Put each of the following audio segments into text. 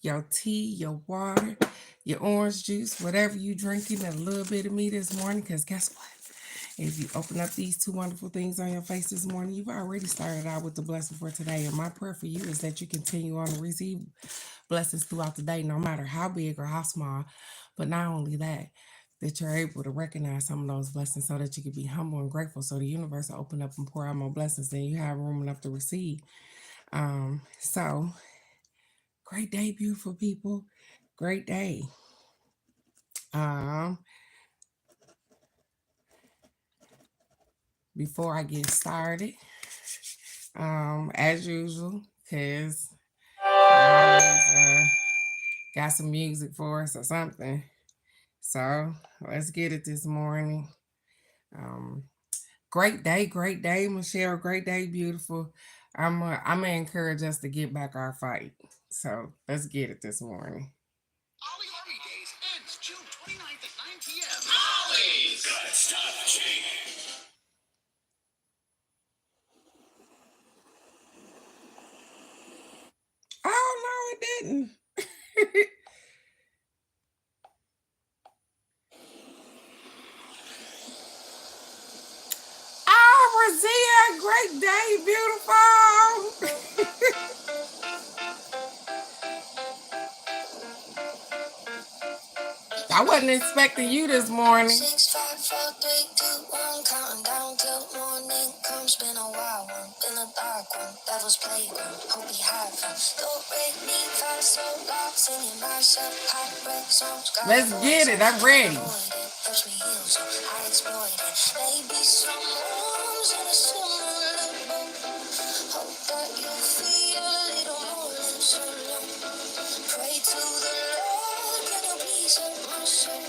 your tea, your water, your orange juice, whatever you drinking, and a little bit of me this morning. Because guess what? If you open up these two wonderful things on your face this morning, you've already started out with the blessing for today. And my prayer for you is that you continue on to receive blessings throughout the day, no matter how big or how small. But not only that, that you're able to recognize some of those blessings so that you can be humble and grateful so the universe will open up and pour out more blessings and you have room enough to receive. So great day, beautiful people. Great day. Um, before I get started, as usual, because I always got some music for us or something. So let's get it this morning. Um, great day, Michelle. Great day, beautiful. I'm gonna encourage us to get back our fight. So let's get it this morning. Ollie Harvey Days ends June 29th at 9 p.m. Ollie's Good Stuff Cheap. Oh no, it didn't. Oh, Razia, great day, beautiful. I wasn't expecting you this morning. 6, 5, 4, 3, 2, 1, counting down till morning comes. Been a wild one, been a dark one, devil's playground. Hope you have fun. Don't break me fast, so loud, singing myself, hot breath songs. Let's get it, I'm ready. Push me heels, so I exploit it. Maybe some rooms in a similar boat. Hope that you feel a little more than so long. Pray to the Lord, can you please help my soul?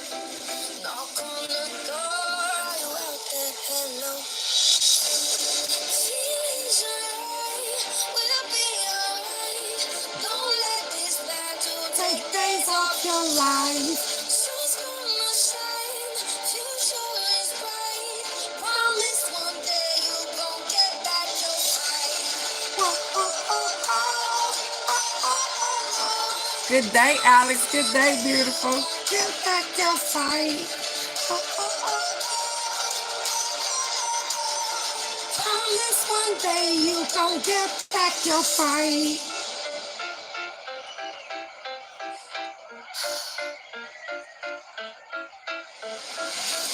Knock on the door, are you out there? Hello. Feelings alright, we'll be alright. Don't let this battle take days off your life. Sun's gonna shine, future is bright. Promise one day you gon' get back your fight. Oh, oh, oh, oh, oh, oh, oh. Good day, Alex. Good day, beautiful. Get back your fight. Oh, oh, oh. Promise one day you gon' get back your fight.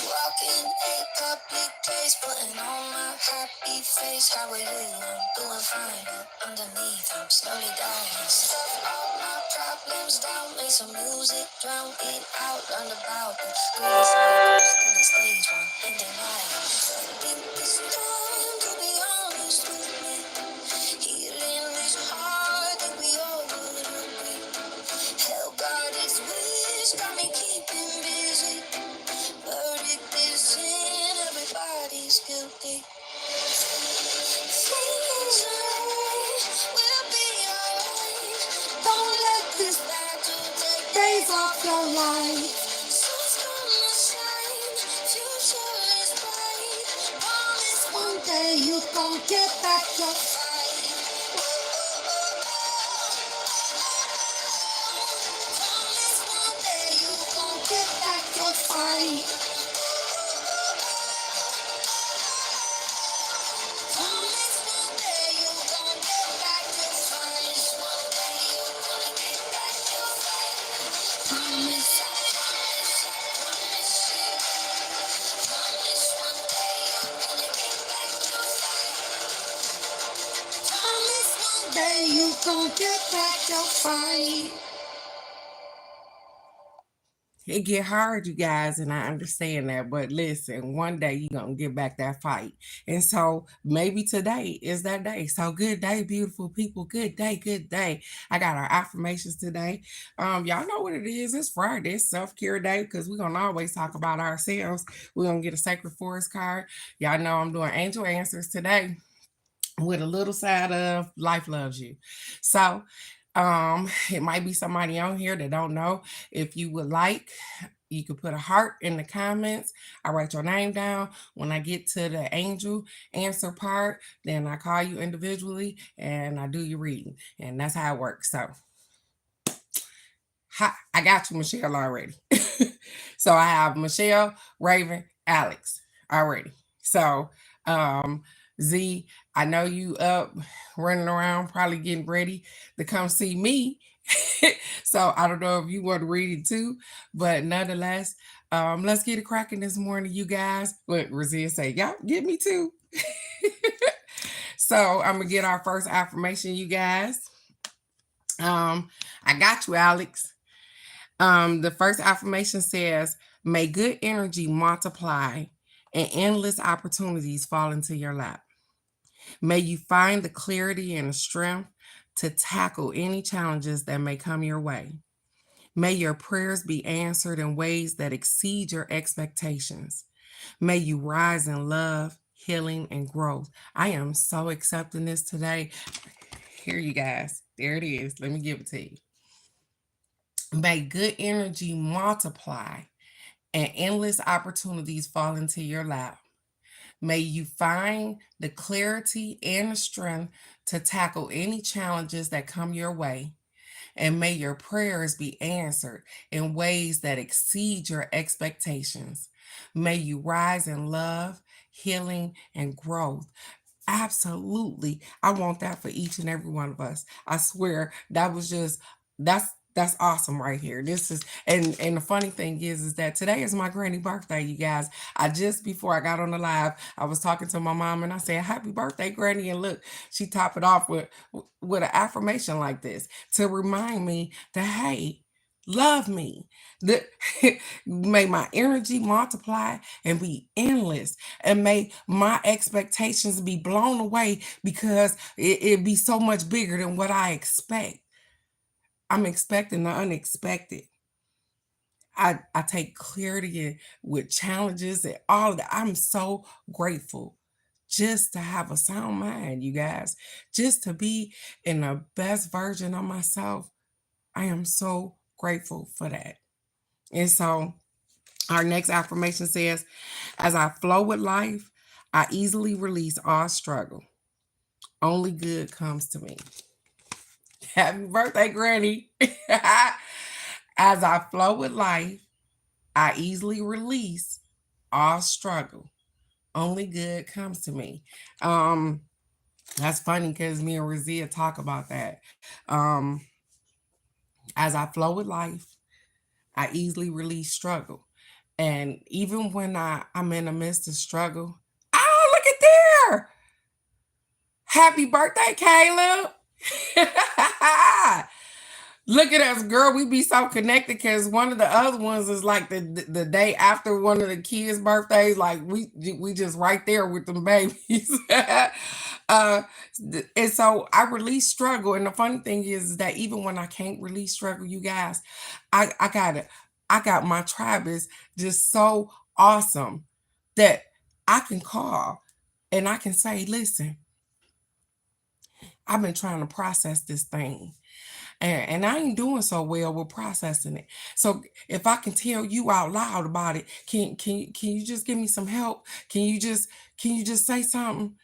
Walking a public place, putting on my happy face. How are you? I'm doing fine. Underneath, I'm slowly dying. Stuff all my problems down, make some music, drown it out, learn about the green cycles in the stage one, in denial. I think it's time to be honest with me. Healing is hard, think we all would agree. Hell got its wish, got me keeping busy. Verdict is in, everybody's guilty. Feelings alright, we'll be alright. Don't let this battle take days off your life. Sun's gonna shine, future is bright. Promise one day you gon' get back your fight. Promise one day you gon' get back your fight. Promise one day you gon' get back your fight. One day you gonna get back your fight. Promise, I promise, I promise you. Promise one day you gonna get back your fight. Promise one day you gon' get back your fight. It get hard, you guys, and I understand that. But listen, one day you're gonna get back that fight. And so maybe today is that day. So good day, beautiful people. Good day, good day. I got our affirmations today. Y'all know what it is. It's Friday, it's self-care day, because we're gonna always talk about ourselves. We're gonna get a sacred forest card. Y'all know I'm doing angel answers today with a little side of life loves you. So it might be somebody on here that don't know. If you would like, you could put a heart in the comments. I write your name down. When I get to the angel answer part, then I call you individually and I do your reading. And that's how it works. So Hi, I got you, Michelle, already. So I have Michelle, Raven, Alex already. So Z, I know you up running around, probably getting ready to come see me. So I don't know if you want to read it too, but nonetheless, let's get it cracking this morning, you guys. Look, Razia say, y'all get me too. So I'm gonna get our first affirmation, you guys. I got you, Alex. The first affirmation says, may good energy multiply and endless opportunities fall into your lap. May you find the clarity and the strength to tackle any challenges that may come your way. May your prayers be answered in ways that exceed your expectations. May you rise in love, healing, and growth. I am so accepting this today. Here, you guys. There it is. Let me give it to you. May good energy multiply and endless opportunities fall into your lap. May you find the clarity and the strength to tackle any challenges that come your way. And may your prayers be answered in ways that exceed your expectations. May you rise in love, healing, and growth. Absolutely. I want that for each and every one of us. I swear that was just that's awesome right here. This is and the funny thing is that today is my granny birthday, you guys. I just before I got on the live, I was talking to my mom and I said, "Happy birthday, granny." And look, she topped it off with an affirmation like this to remind me that hey, love me. That may my energy multiply and be endless, and may my expectations be blown away because it be so much bigger than what I expect. I'm expecting the unexpected. I take clarity with challenges and all of that. I'm so grateful just to have a sound mind, you guys, just to be in the best version of myself. I am so grateful for that. And so our next affirmation says, as I flow with life, I easily release all struggle. Only good comes to me. Happy birthday, Granny. As I flow with life, I easily release all struggle. Only good comes to me. That's funny because me and Razia talk about that. Um, as I flow with life, I easily release struggle. And even when I'm in the midst of struggle, oh, look at there. Happy birthday, Caleb. Look at us, girl. We be so connected because one of the other ones is like the day after one of the kids' birthdays. Like we just right there with them babies. uh, and so I release struggle. And the funny thing is that even when I can't release struggle, you guys, I got it. I got my tribe is just so awesome that I can call and I can say, listen, I've been trying to process this thing. And I ain't doing so well with processing it. So if I can tell you out loud about it, can you just give me some help? Can you just say something?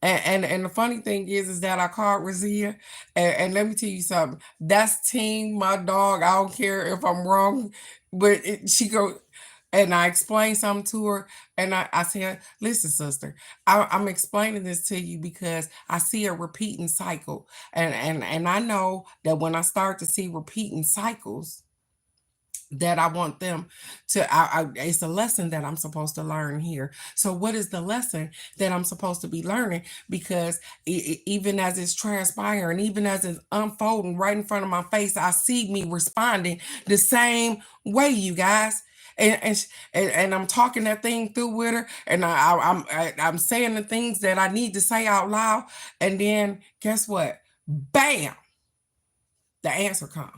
And the funny thing is that I called Razia, and let me tell you something. That's Team, my dog. I don't care if I'm wrong, but she go. And I explained something to her, and I said, "Listen, sister, I'm explaining this to you because I see a repeating cycle, and I know that when I start to see repeating cycles, that I want them to. It's a lesson that I'm supposed to learn here. So, what is the lesson that I'm supposed to be learning? Because even as it's transpiring, even as it's unfolding right in front of my face, I see me responding the same way, you guys." And I'm talking that thing through with her, and I'm saying the things that I need to say out loud, and then guess what? Bam! The answer comes.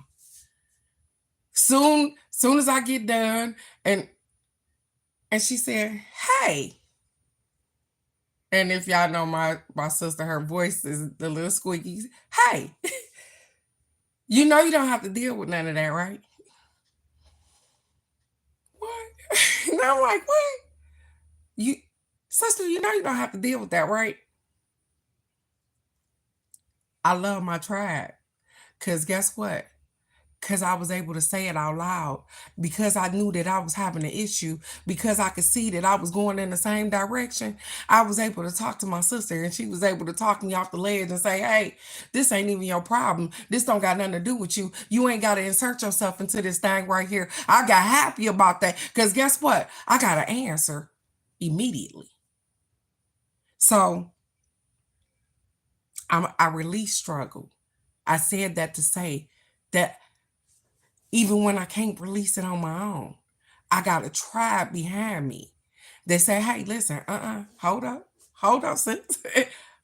Soon as I get done, and she said, "Hey." And if y'all know my sister, her voice is the little squeaky. Hey, you know you don't have to deal with none of that, right? What? And I'm like, what? You sister, you know you don't have to deal with that, right? I love my tribe. Cause guess what? because I was able to say it out loud, because I knew that I was having an issue, because I could see that I was going in the same direction. I was able to talk to my sister, and she was able to talk me off the ledge and say, hey, this ain't even your problem. This don't got nothing to do with you. You ain't got to insert yourself into this thing right here. I got happy about that because guess what? I got an answer immediately. So I release struggle. I said that to say that even when I can't release it on my own, I got a tribe behind me. They say, hey, listen, hold up, sis.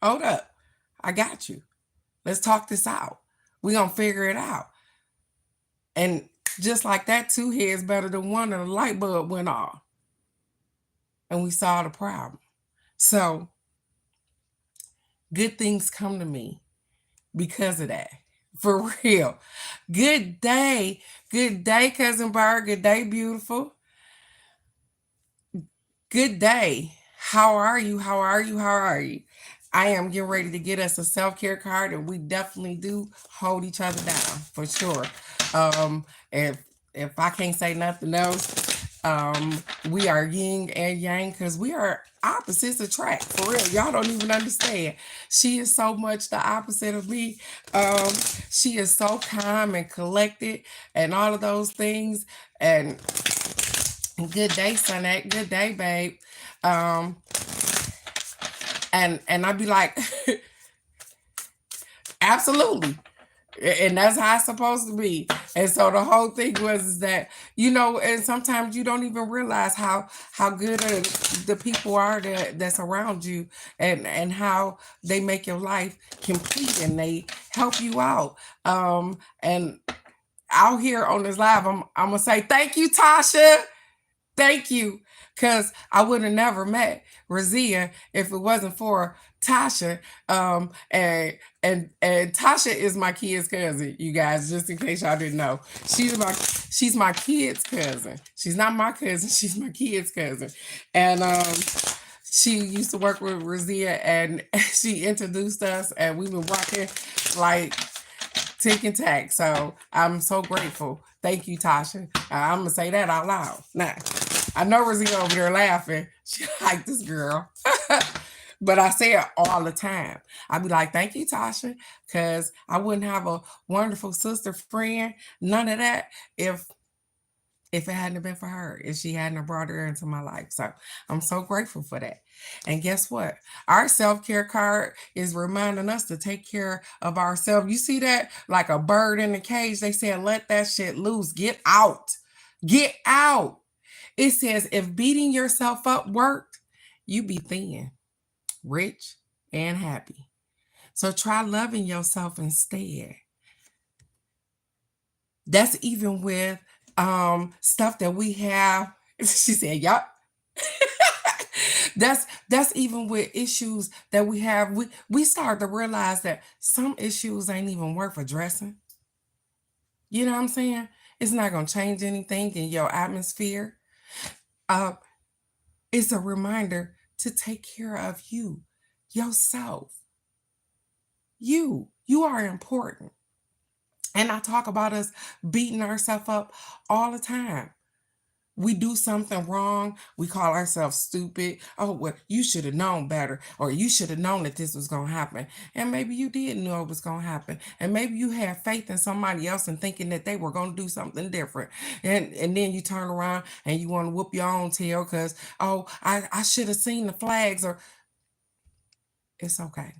Hold up. I got you. Let's talk this out. We're going to figure it out. And just like that, two heads better than one, and the light bulb went off. And we saw the problem. So good things come to me because of that. For real. Good day. Good day, Cousin Bird. Good day, beautiful. Good day. How are you? How are you? How are you? I am getting ready to get us a self-care card, and we definitely do hold each other down for sure. If I can't say nothing else, we are yin and yang because we are opposites attract for real. Y'all don't even understand. She is so much the opposite of me. She is so calm and collected and all of those things. And good day, Sonette. Good day, babe. And I'd be like, absolutely. And that's how it's supposed to be. And so the whole thing was is that, and sometimes you don't even realize how good the people are that's around you, and how they make your life complete and they help you out. And out here on this live, I'm gonna say thank you, Tasha. Thank you. Because I would have never met Razia if it wasn't for Tasha. And Tasha is my kid's cousin, you guys, just in case y'all didn't know. She's my kid's cousin. She's not my cousin, she's my kid's cousin. And she used to work with Razia, and she introduced us, and we've been rocking like tick and tack. So I'm so grateful. Thank you, Tasha. I'm gonna say that out loud. Now, I know Razia over there laughing. She like this girl. But I say it all the time. I'd be like, thank you, Tasha, because I wouldn't have a wonderful sister friend, none of that, if it hadn't been for her, if she hadn't brought her into my life. So I'm so grateful for that. And guess what? Our self-care card is reminding us to take care of ourselves. You see that? Like a bird in a cage. They said, let that shit loose. Get out. Get out. It says, if beating yourself up worked, you be thin, rich, and happy. So try loving yourself instead. That's even with stuff that we have. She said, yup. That's even with issues that we have. We start to realize that some issues ain't even worth addressing. You know what I'm saying? It's not gonna change anything in your atmosphere. It's a reminder to take care of you, yourself. You are important. And I talk about us beating ourselves up all the time. We do something wrong, we call ourselves stupid. Oh, well, you should have known better, or you should have known that this was going to happen. And maybe you did know it was going to happen. And maybe you had faith in somebody else and thinking that they were going to do something different. And then you turn around and you want to whoop your own tail because, oh, I should have seen the flags, or it's okay.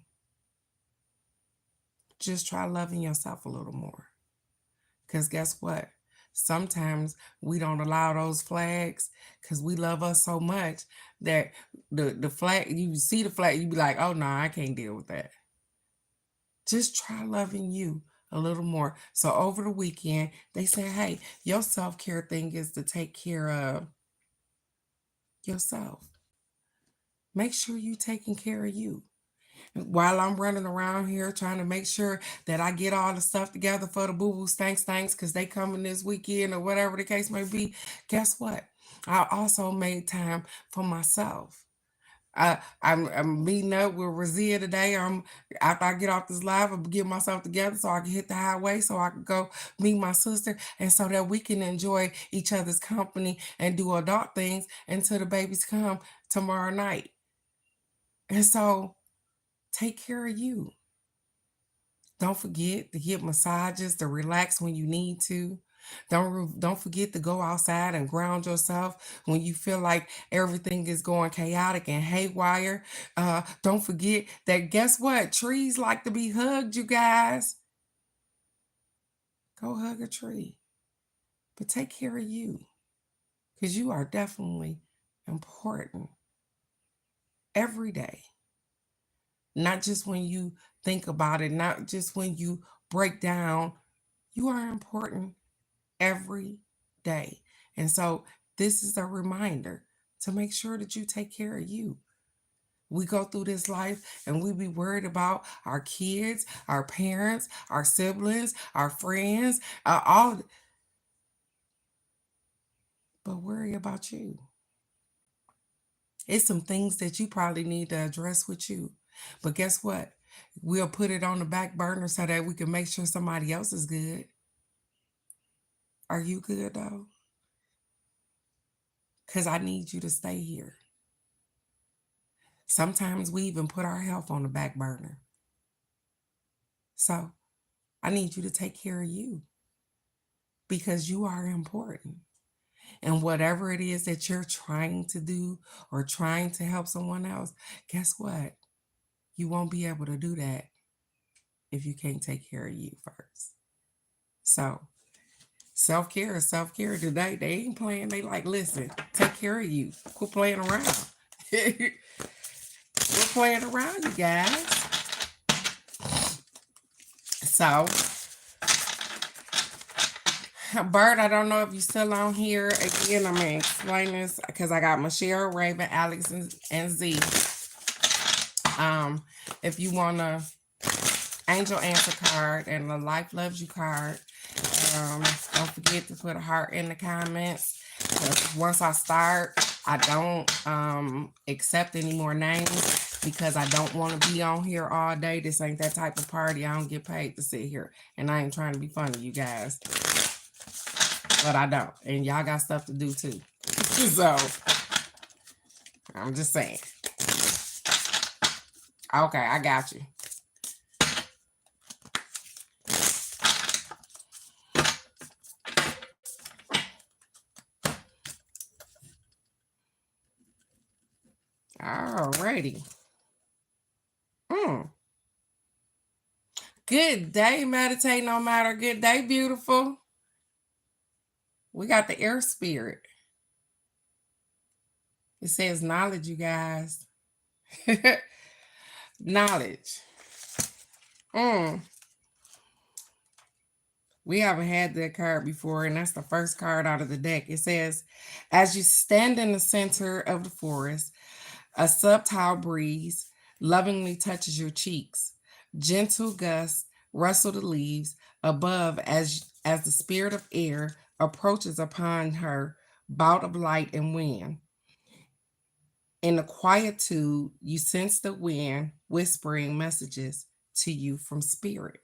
Just try loving yourself a little more. Because guess what? Sometimes we don't allow those flags because we love us so much that the flag, you see the flag, you be like, oh no, I can't deal with that. Just try loving you a little more. So over the weekend, they say, hey, your self-care thing is to take care of yourself. Make sure you're taking care of you. While I'm running around here trying to make sure that I get all the stuff together for the Boo Boo Stanks because they coming this weekend or whatever the case may be, guess what? I also made time for myself. I'm meeting up with Razia today. After I get off this live, I'm get myself together so I can hit the highway so I can go meet my sister and so that we can enjoy each other's company and do adult things until the babies come tomorrow night. And so take care of you. Don't forget to get massages, to relax when you need to. Don't forget to go outside and ground yourself when you feel like everything is going chaotic and haywire. Don't forget that guess what? Trees like to be hugged, you guys. Go hug a tree. But take care of you because you are definitely important every day. Not just when you think about it, not just when you break down. You are important every day. And so this is a reminder to make sure that you take care of you. We go through this life and we be worried about our kids, our parents, our siblings, our friends, all. But worry about you. It's some things that you probably need to address with you. But guess what? We'll put it on the back burner so that we can make sure somebody else is good. Are you good though? Because I need you to stay here. Sometimes we even put our health on the back burner. So I need you to take care of you because you are important. And whatever it is that you're trying to do or trying to help someone else, guess what? You won't be able to do that if you can't take care of you first. So self-care is self-care today. They ain't playing. They like, listen, take care of you. Quit playing around. Quit playing around, you guys. So, Bert, I don't know if you're still on here. Again, I'm going to explain this because I got Michelle, Raven, Alex, and Z. If you want a angel answer card and a life loves you card, don't forget to put a heart in the comments. Once I start, I don't accept any more names because I don't want to be on here all day. This ain't that type of party. I don't get paid to sit here. And I ain't trying to be funny, you guys. But I don't. And y'all got stuff to do too. So, I'm just saying. Okay, I got you. Alrighty. Good day, meditate no matter. Good day, beautiful. We got the air spirit. It says knowledge, you guys. Knowledge. We haven't had that card before, and that's the first card out of the deck. It says, as you stand in the center of the forest, a subtle breeze lovingly touches your cheeks. Gentle gusts rustle the leaves above as the spirit of air approaches upon her bout of light and wind. In the quietude, you sense the wind whispering messages to you from spirit.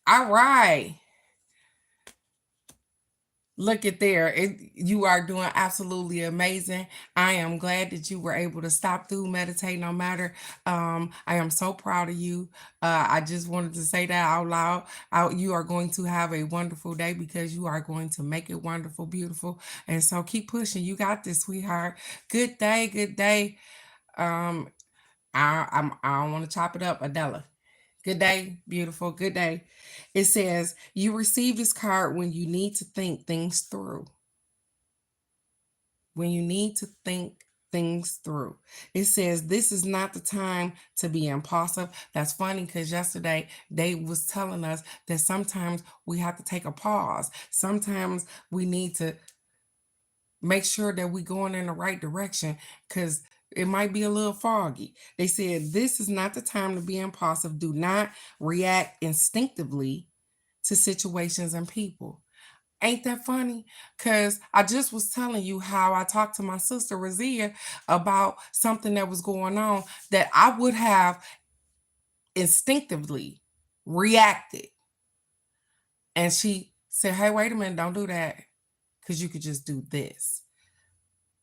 All right. Look at there. You are doing absolutely amazing. I am glad that you were able to stop through Meditate No Matter. I am so proud of you. I just wanted to say that out loud. You are going to have a wonderful day because you are going to make it wonderful, beautiful. And so keep pushing. You got this, sweetheart. Good day. Good day. I don't want to chop it up, Adela. Good day, beautiful. Good day. It says, you receive this card when you need to think things through. When you need to think things through. It says, this is not the time to be impulsive. That's funny because yesterday they was telling us that sometimes we have to take a pause. Sometimes we need to make sure that we're going in the right direction because it might be a little foggy. They said, this is not the time to be impulsive. Do not react instinctively to situations and people. Ain't that funny? Because I just was telling you how I talked to my sister Razia about something that was going on that I would have instinctively reacted. And she said, hey, wait a minute, don't do that. Because you could just do this.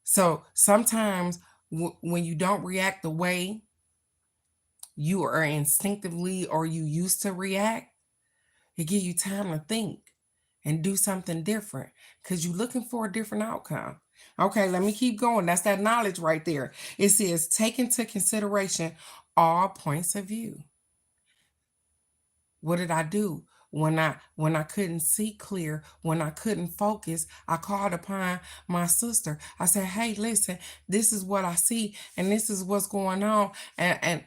So sometimes when you don't react the way you are instinctively or you used to react, it gives you time to think and do something different because you're looking for a different outcome. Okay, let me keep going. That's that knowledge right there. It says take into consideration all points of view. What did I do? When I couldn't see clear, when I couldn't focus, I called upon my sister. I said, hey, listen, this is what I see and this is what's going on. And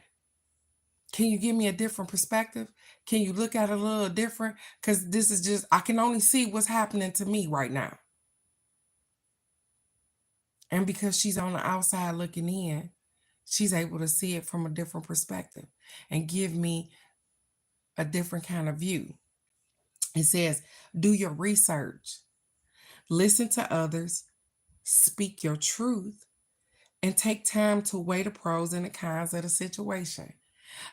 can you give me a different perspective? Can you look at it a little different? Because this is just, I can only see what's happening to me right now. And because she's on the outside looking in, she's able to see it from a different perspective and give me a different kind of view. It says, do your research, listen to others, speak your truth, and take time to weigh the pros and the cons of the situation.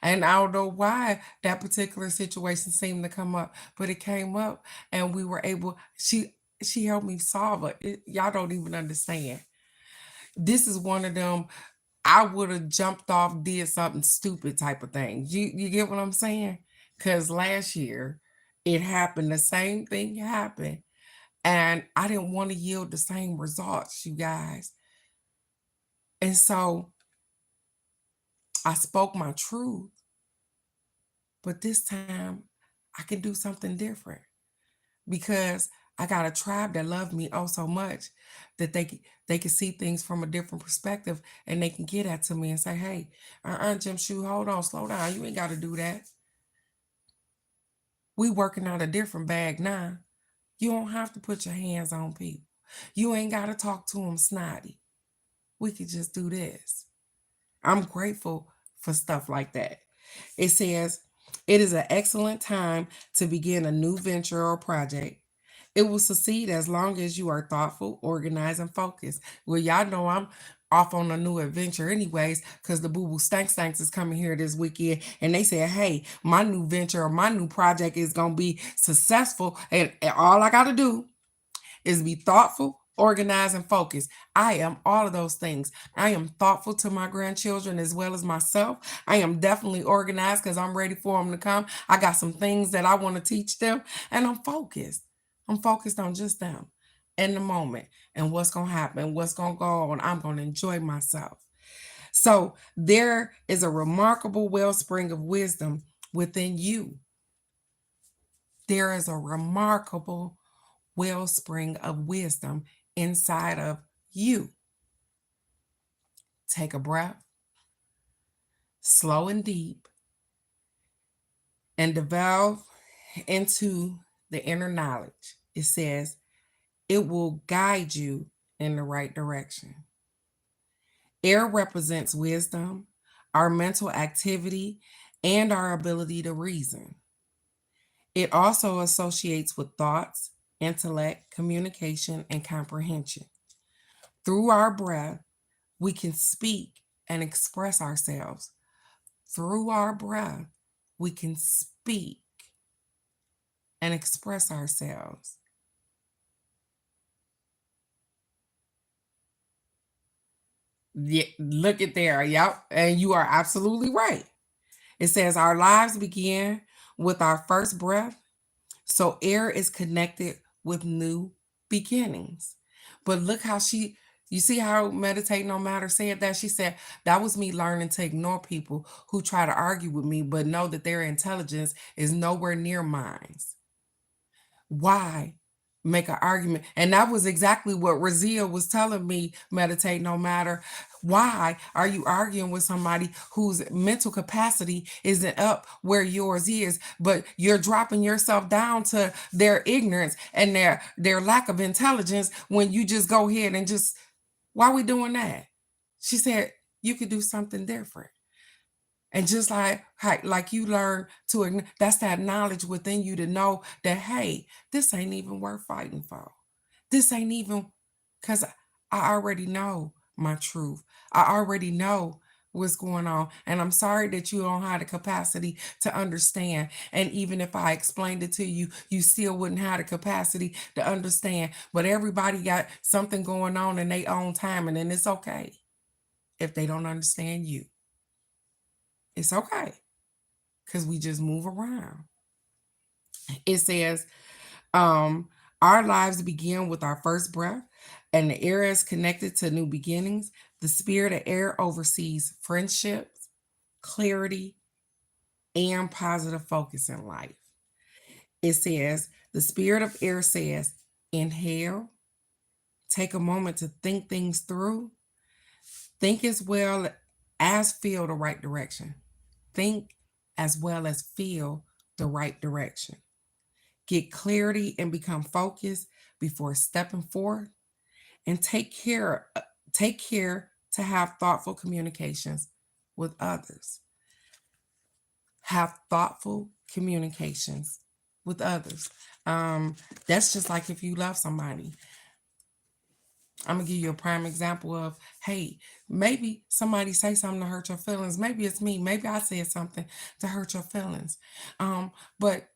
And I don't know why that particular situation seemed to come up, but it came up and we were able, she helped me solve it. Y'all don't even understand. This is one of them, I would have jumped off, did something stupid type of thing. You get what I'm saying? Because last year it happened, the same thing happened. And I didn't want to yield the same results, you guys. And so I spoke my truth, but this time I can do something different because I got a tribe that love me oh so much that they can see things from a different perspective and they can get at to me and say, hey, Jim Shoe, hold on, slow down. You ain't got to do that. We working out a different bag now. You don't have to put your hands on people. You ain't got to talk to them snotty. We could just do this. I'm grateful for stuff like that. It says, it is an excellent time to begin a new venture or project. It will succeed as long as you are thoughtful, organized, and focused. Well, y'all know I'm off on a new adventure anyways, because the Boo Boo Stanks is coming here this weekend. And they said, hey, my new venture or my new project is going to be successful. And all I got to do is be thoughtful, organized, and focused. I am all of those things. I am thoughtful to my grandchildren as well as myself. I am definitely organized because I'm ready for them to come. I got some things that I want to teach them, and I'm focused. I'm focused on just them in the moment and what's going to happen, what's going to go on. I'm going to enjoy myself. So there is a remarkable wellspring of wisdom within you. There is a remarkable wellspring of wisdom inside of you. Take a breath, slow and deep, and delve into the inner knowledge. It says it will guide you in the right direction. Air represents wisdom, our mental activity, and our ability to reason. It also associates with thoughts, intellect, communication, and comprehension. Through our breath, we can speak and express ourselves. Through our breath, we can speak and express ourselves. Yeah, look at there. Yep. And you are absolutely right. It says our lives begin with our first breath. So air is connected with new beginnings. But look how you see how Meditate No Matter said that? She said, that was me learning to ignore people who try to argue with me, but know that their intelligence is nowhere near mine. Why make an argument? And that was exactly what Razia was telling me, Meditate No Matter. Why are you arguing with somebody whose mental capacity isn't up where yours is, but you're dropping yourself down to their ignorance and their lack of intelligence when you just go ahead and just, why are we doing that? She said, you could do something different. And just like you learn to, that's that knowledge within you to know that, hey, this ain't even worth fighting for. This ain't even, because I already know my truth. I already know what's going on. And I'm sorry that you don't have the capacity to understand. And even if I explained it to you, you still wouldn't have the capacity to understand. But everybody got something going on in their own time, and then it's okay if they don't understand you. It's okay, because we just move around. It says, our lives begin with our first breath, and the air is connected to new beginnings. The spirit of air oversees friendships, clarity, and positive focus in life. It says, the spirit of air says, inhale, take a moment to think things through, think as well as feel the right direction. Think as well as feel the right direction. Get clarity and become focused before stepping forward, and take care to have thoughtful communications with others. Have thoughtful communications with others. That's just like if you love somebody. I'm gonna give you a prime example of, hey, maybe somebody say something to hurt your feelings. Maybe it's me. Maybe I said something to hurt your feelings. But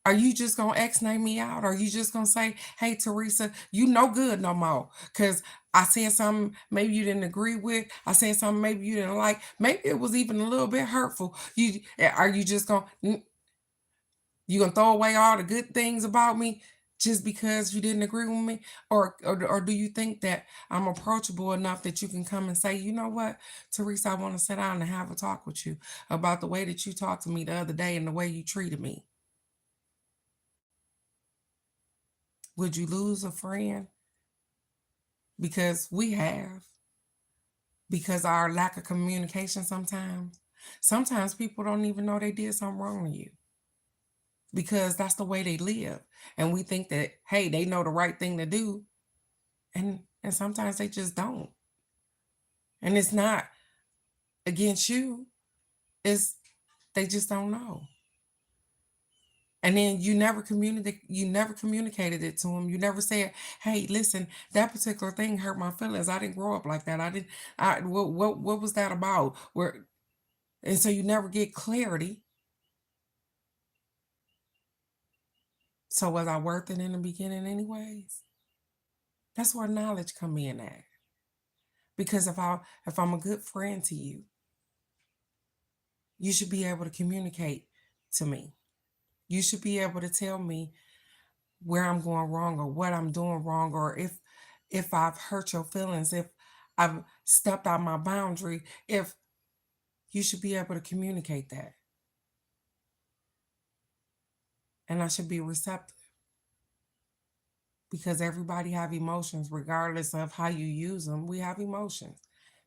are you just gonna X-name me out? Are you just gonna say, hey, Teresa, you no good no more? Because I said something maybe you didn't agree with. I said something maybe you didn't like. Maybe it was even a little bit hurtful. Are you just gonna throw away all the good things about me just because you didn't agree with me? Or do you think that I'm approachable enough that you can come and say, you know what, Teresa, I want to sit down and have a talk with you about the way that you talked to me the other day and the way you treated me? Would you lose a friend? Because we have. Because our lack of communication sometimes. Sometimes people don't even know they did something wrong to you, because that's the way they live. And we think that, hey, they know the right thing to do. And sometimes they just don't. And it's not against you. It's they just don't know. And then you never communicated it to them. You never said, hey, listen, that particular thing hurt my feelings. I didn't grow up like that. What was that about? And so you never get clarity. So was I worth it in the beginning anyways? That's where knowledge come in at. Because if I'm a good friend to you, you should be able to communicate to me. You should be able to tell me where I'm going wrong or what I'm doing wrong, or if I've hurt your feelings, if I've stepped out my boundary, if you should be able to communicate that. And I should be receptive, because everybody have emotions regardless of how you use them. We have emotions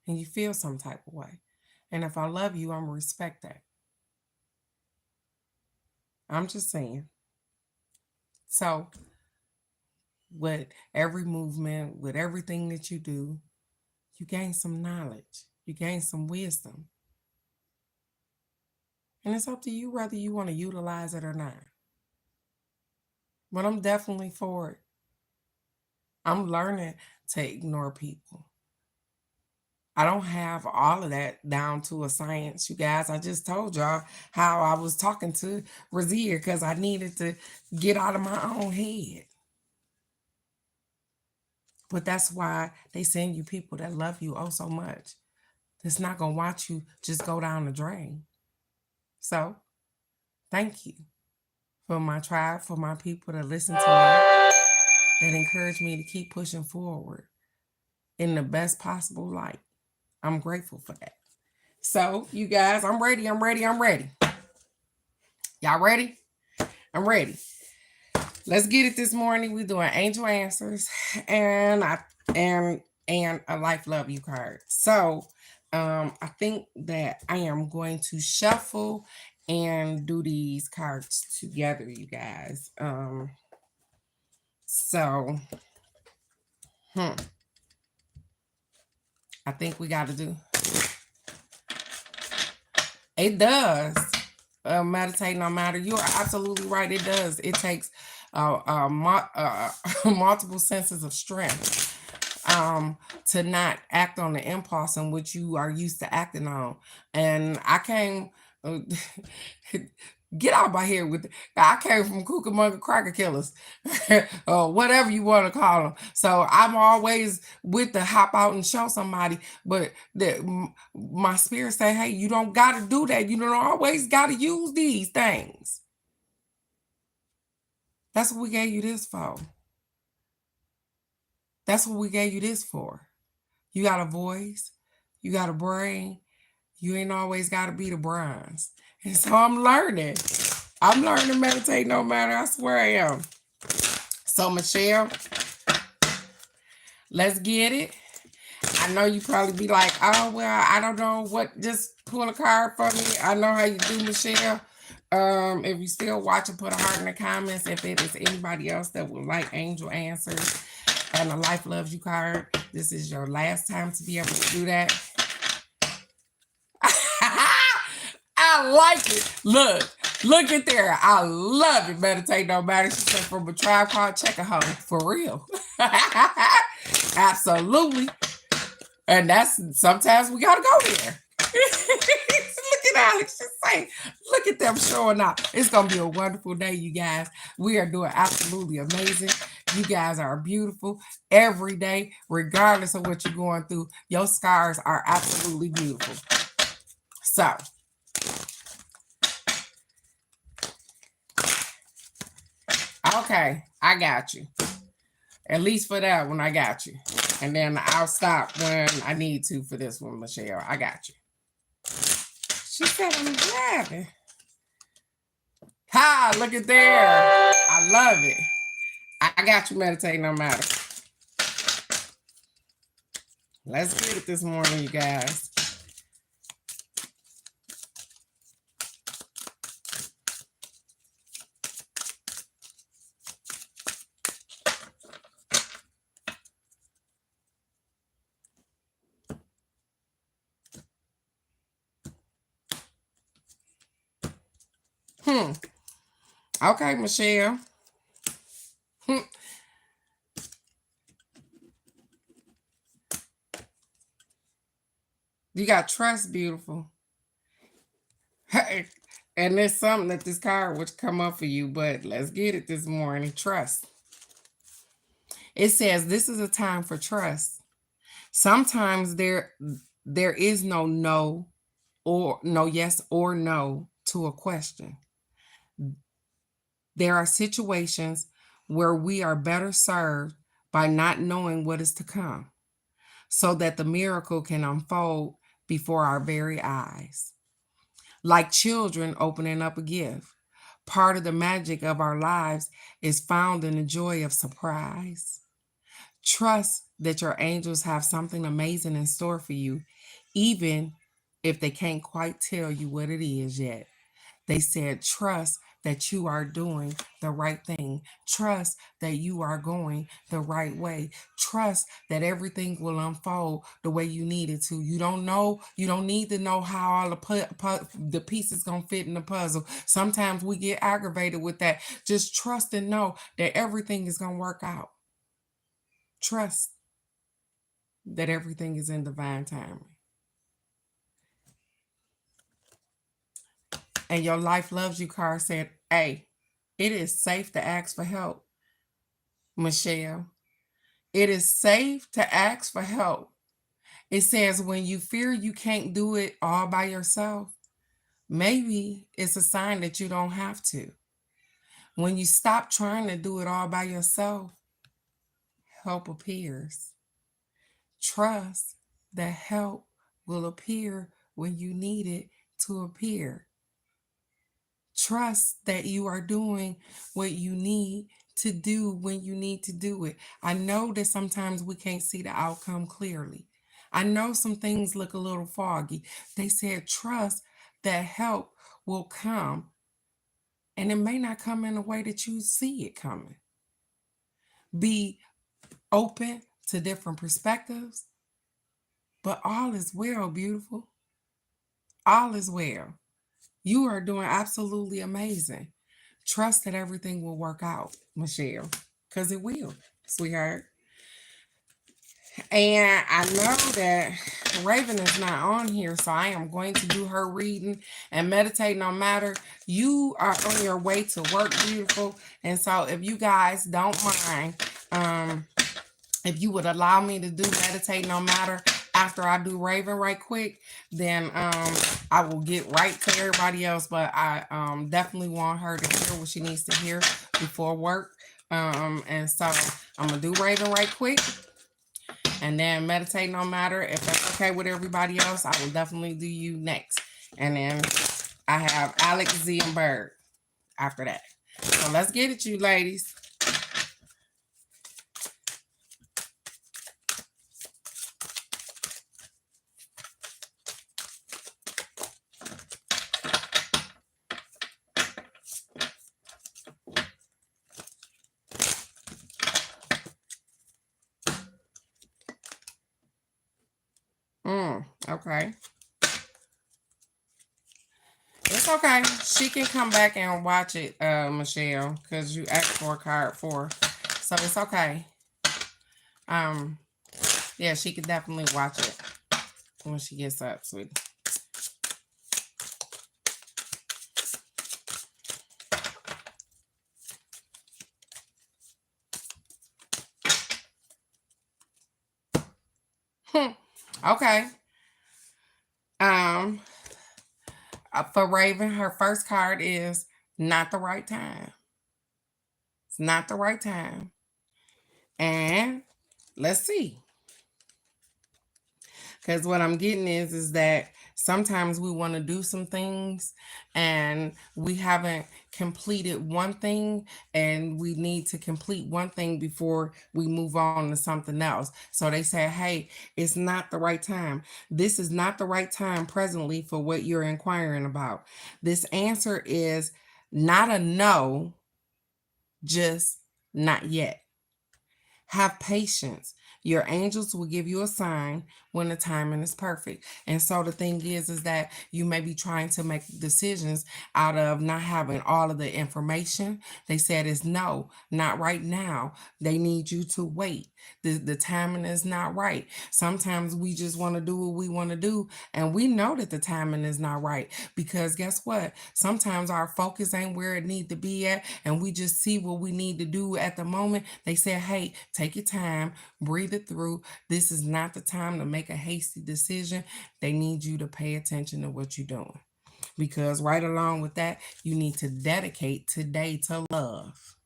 and you feel some type of way. And if I love you, I'm gonna respect that. I'm just saying. So with every movement, with everything that you do, you gain some knowledge, you gain some wisdom. And it's up to you whether you want to utilize it or not. But I'm definitely for it. I'm learning to ignore people. I don't have all of that down to a science, you guys. I just told y'all how I was talking to Razia because I needed to get out of my own head. But that's why they send you people that love you oh so much. That's not going to watch you just go down the drain. So, thank you for my tribe, for my people that listen to me, that encourage me to keep pushing forward in the best possible light. I'm grateful for that. So, you guys, I'm ready. I'm ready. I'm ready. Y'all ready? I'm ready. Let's get it this morning. We're doing angel answers and a life love you card. So, I think that I am going to shuffle and do these cards together, you guys. So, I think we got to do. It does. Meditating no matter. You are absolutely right. It does. It takes multiple senses of strength to not act on the impulse in which you are used to acting on. And I came, uh, get out by here with, I came from Cucamonga Cracker Killers, or whatever you want to call them. So I'm always with the hop out and show somebody, but my spirit say, hey, you don't got to do that. You don't always got to use these things. That's what we gave you this for. That's what we gave you this for. You got a voice, you got a brain, you ain't always got to be the bronze. And so I'm learning. I'm learning to meditate no matter. I swear I am. So, Michelle, let's get it. I know you probably be like, oh, well, I don't know what, just pull a card for me. I know how you do, Michelle. If you still watching, put a heart in the comments. If it is anybody else that would like angel answers and a life loves you card, this is your last time to be able to do that. I like it. Look at there. I love it. Meditate no matter. She said from a Tribe Called Checkerhole. For real. Absolutely. And that's sometimes we gotta go there. Look at Alex just saying, look at them showing up. It's gonna be a wonderful day, you guys. We are doing absolutely amazing. You guys are beautiful every day, regardless of what you're going through. Your scars are absolutely beautiful. So, okay, I got you. At least for that one, I got you. And then I'll stop when I need to for this one, Michelle. I got you. She said I'm grabbing. Ha! Look at there. I love it. I got you, meditating no matter. Let's get it this morning, you guys. Okay, Michelle. You got trust, beautiful. And there's something that this card would come up for you, but let's get it this morning. Trust. It says this is a time for trust. Sometimes there is no or no yes or no to a question. There are situations where we are better served by not knowing what is to come, so that the miracle can unfold before our very eyes. Like children opening up a gift. Part of the magic of our lives is found in the joy of surprise. Trust that your angels have something amazing in store for you, even if they can't quite tell you what it is yet. They said, trust that you are doing the right thing. Trust that you are going the right way. Trust that everything will unfold the way you need it to. You don't know, you don't need to know how all the pieces gonna fit in the puzzle. Sometimes we get aggravated with that. Just trust and know that everything is gonna work out. Trust that everything is in divine timing. And your life loves you card said, hey, it is safe to ask for help, Michelle. It is safe to ask for help. It says when you fear you can't do it all by yourself, maybe it's a sign that you don't have to. When you stop trying to do it all by yourself, help appears. Trust that help will appear when you need it to appear. Trust that you are doing what you need to do when you need to do it. I know that sometimes we can't see the outcome clearly. I know some things look a little foggy. They said trust that help will come, and it may not come in a way that you see it coming. Be open to different perspectives, but all is well, beautiful. All is well. You are doing absolutely amazing. Trust that everything will work out, Michelle, because it will, sweetheart. And I know that Raven is not on here, so I am going to do her reading and meditate no matter. You are on your way to work, beautiful. And so if you guys don't mind, um, if you would allow me to do meditate no matter after I do Raven right quick, then I will get right to everybody else. But I definitely want her to hear what she needs to hear before work. And so I'm gonna do Raven right quick and then meditate no matter. If that's okay with everybody else, I will definitely do you next. And then I have Alex Z and Bird after that. So let's get it, you ladies. Okay. It's okay. She can come back and watch it, Michelle, because you asked for a card for. So it's okay. Um, yeah, she can definitely watch it when she gets up, sweetie. Okay. Um, for Raven, her first card is not the right time. It's not the right time. And let's see. Because what I'm getting is that sometimes we want to do some things and we haven't completed one thing, and we need to complete one thing before we move on to something else. So they say, hey, it's not the right time. This is not the right time presently for what you're inquiring about. This answer is not a no, just not yet. Have patience. Your angels will give you a sign when the timing is perfect. And so the thing is that you may be trying to make decisions out of not having all of the information. They said it's no, not right now. They need you to wait. The timing is not right. Sometimes we just want to do what we want to do, and we know that the timing is not right, because guess what? Sometimes our focus ain't where it need to be at, and we just see what we need to do at the moment. They said, hey, take your time, breathe it through. This is not the time to make a hasty decision. They need you to pay attention to what you're doing, because right along with that, you need to dedicate today to love.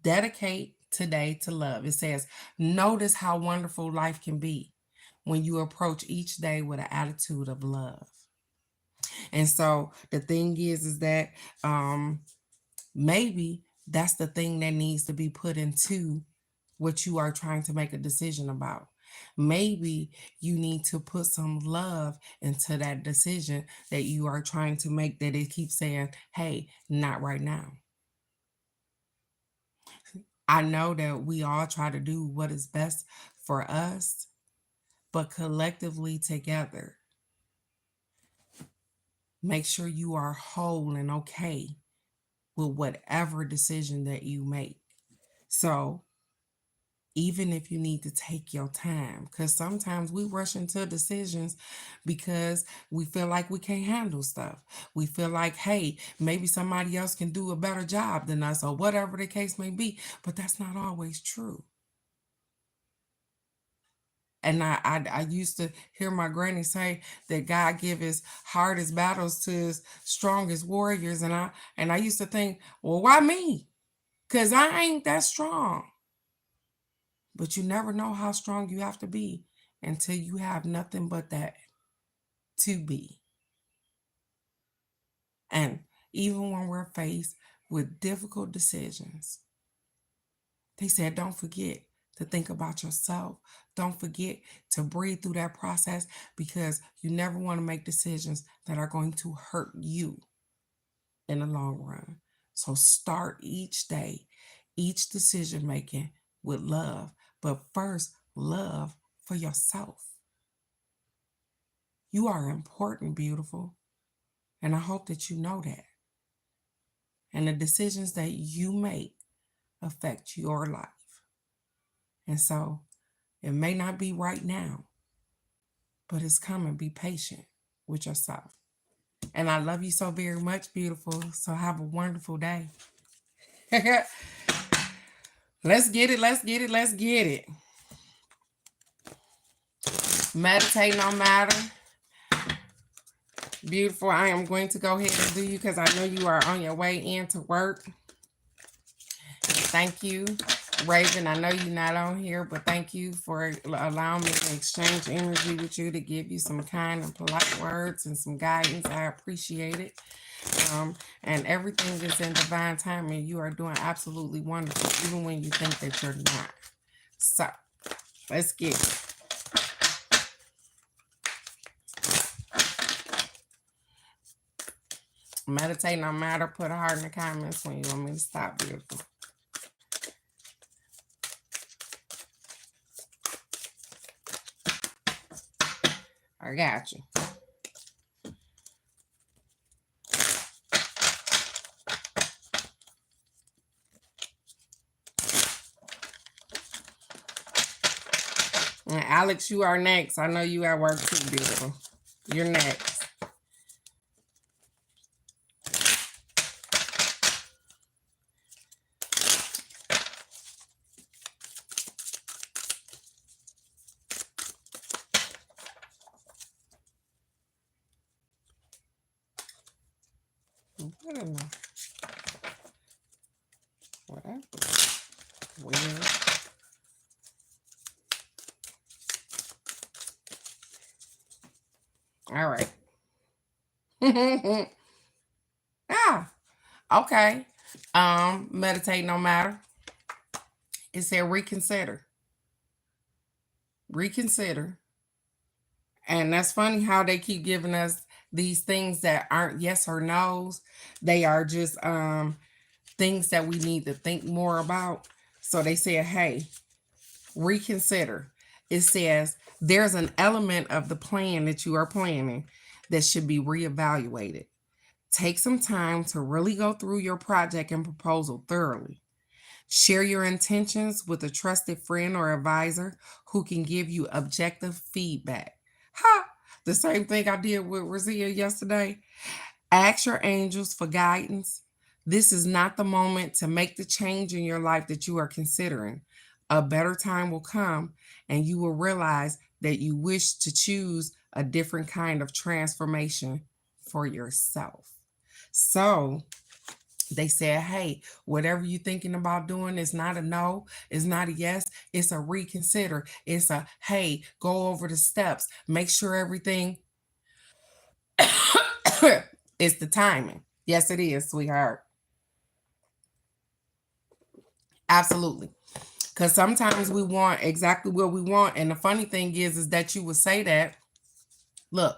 Dedicate today to love. It says, notice how wonderful life can be when you approach each day with an attitude of love. And so the thing is that maybe that's the thing that needs to be put into what you are trying to make a decision about. Maybe you need to put some love into that decision that you are trying to make, that it keeps saying, hey, not right now. I know that we all try to do what is best for us, but collectively together, make sure you are whole and okay with whatever decision that you make. So, even if you need to take your time, because sometimes we rush into decisions because we feel like we can't handle stuff. We feel like, hey, maybe somebody else can do a better job than us, or whatever the case may be. But that's not always true. And I used to hear my granny say that God give his hardest battles to his strongest warriors. And I used to think, well, why me? Because I ain't that strong. But you never know how strong you have to be until you have nothing but that to be. And even when we're faced with difficult decisions, they said, don't forget to think about yourself. Don't forget to breathe through that process, because you never want to make decisions that are going to hurt you in the long run. So start each day, each decision making with love. But first, love for yourself. You are important, beautiful. And I hope that you know that. And the decisions that you make affect your life. And so it may not be right now, but it's coming. Be patient with yourself. And I love you so very much, beautiful. So have a wonderful day. Let's get it. Let's get it. Let's get it. Meditate no matter. Beautiful. I am going to go ahead and do you because I know you are on your way into work. Thank you, Raven. I know you're not on here, but thank you for allowing me to exchange energy with you, to give you some kind and polite words and some guidance. I appreciate it. And everything is in divine timing. You are doing absolutely wonderful, even when you think that you're not. So, let's get it. Meditate no matter. Put a heart in the comments when you want me to stop, beautiful. I got you. And Alex, you are next. I know you at work too, beautiful. You're next. I don't know. Whatever. Weird. All right. Okay. Meditate no matter. It said reconsider. Reconsider. And that's funny how they keep giving us these things that aren't yes or no's. They are just things that we need to think more about. So they said, hey, reconsider. It says there's an element of the plan that you are planning that should be reevaluated. Take some time to really go through your project and proposal thoroughly. Share your intentions with a trusted friend or advisor who can give you objective feedback. Ha! The same thing I did with Razia yesterday. Ask your angels for guidance. This is not the moment to make the change in your life that you are considering. A better time will come, and you will realize that you wish to choose a different kind of transformation for yourself. So they said, hey, whatever you're thinking about doing is not a no, it's not a yes, it's a reconsider. It's a, hey, go over the steps, make sure everything is the timing. Yes, it is, sweetheart. Absolutely. Because sometimes we want exactly what we want. And the funny thing is that you would say that, look,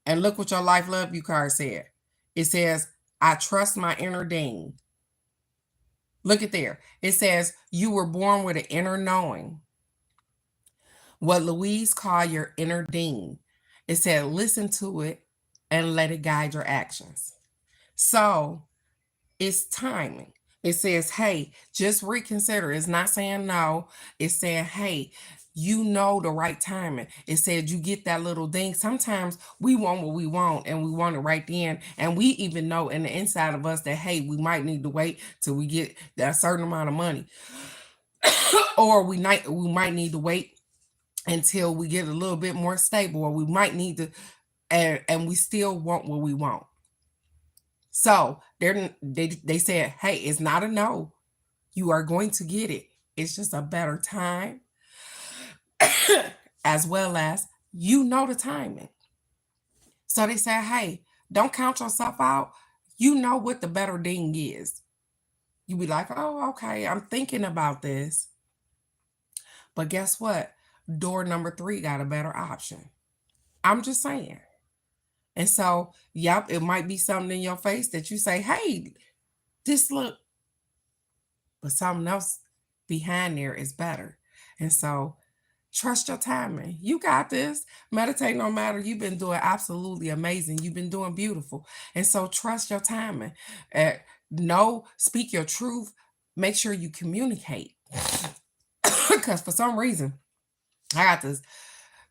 and look what your life love you card said. It says, I trust my inner Dean. Look at there. It says, you were born with an inner knowing. What Louise called your inner Dean. It said, listen to it and let it guide your actions. So it's timing. It says, hey, just reconsider. It's not saying no. It's saying, hey, you know the right timing. It said you get that little ding. Sometimes we want what we want and we want it right then. And we even know in the inside of us that, hey, we might need to wait till we get that certain amount of money. Or we might need to wait until we get a little bit more stable, or we might need to, and we still want what we want. So they said, hey, it's not a no. You are going to get it. It's just a better time. As well as you know the timing. So they said, hey, don't count yourself out. You know what the better ding is. You be like, oh, okay, I'm thinking about this. But guess what? Door number 3 got a better option. I'm just saying. And so, yep, it might be something in your face that you say, hey, this look, but something else behind there is better. And so Trust your timing. You got this. Meditate no matter. You've been doing absolutely amazing. You've been doing beautiful. And so trust your timing. Uh, no, speak your truth. Make sure you communicate. Because for some reason, I got this.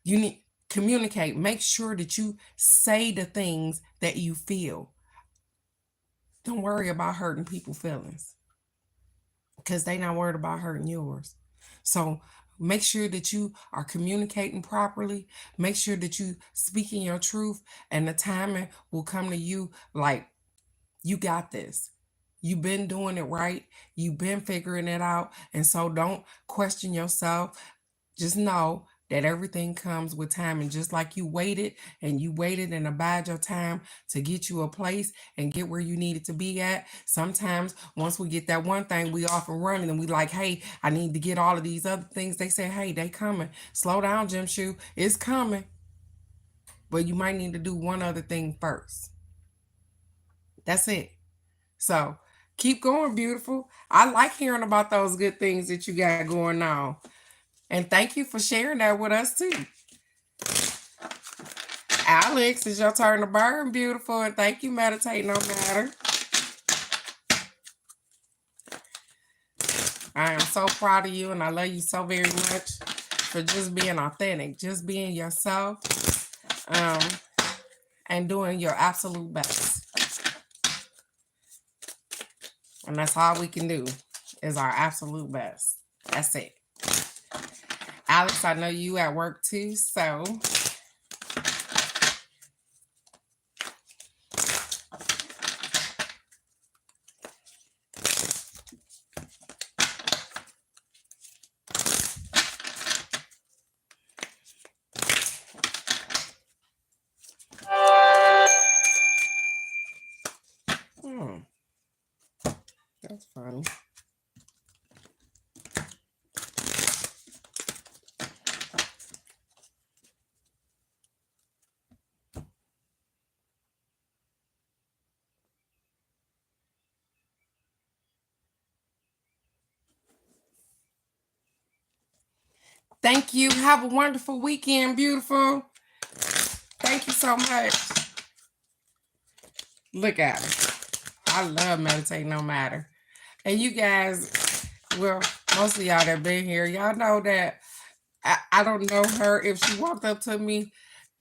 You need communicate. Make sure that you say the things that you feel. Don't worry about hurting people's feelings because they not worried about hurting yours. So make sure that you are communicating properly. Make sure that you speaking your truth, and the timing will come to you like you got this. You've been doing it right. You've been figuring it out. And so don't question yourself. Just know that everything comes with time. And just like you waited and abide your time to get you a place and get where you needed to be at. Sometimes once we get that one thing, we off and running and we like, hey, I need to get all of these other things. They say, hey, they coming. Slow down, Jim Shoe. It's coming. But you might need to do one other thing first. That's it. So keep going, beautiful. I like hearing about those good things that you got going on. And thank you for sharing that with us too. Alex, it's your turn to burn, beautiful. And thank you, Meditate No Matter. I am so proud of you and I love you so very much for just being authentic, just being yourself, and doing your absolute best. And that's all we can do is our absolute best. That's it. Alex, I know you at work too, so that's funny. Thank you. Have a wonderful weekend, beautiful. Thank you so much. Look at it. I love Meditate No Matter. And you guys, well, most of y'all that been here, y'all know that I don't know her if she walked up to me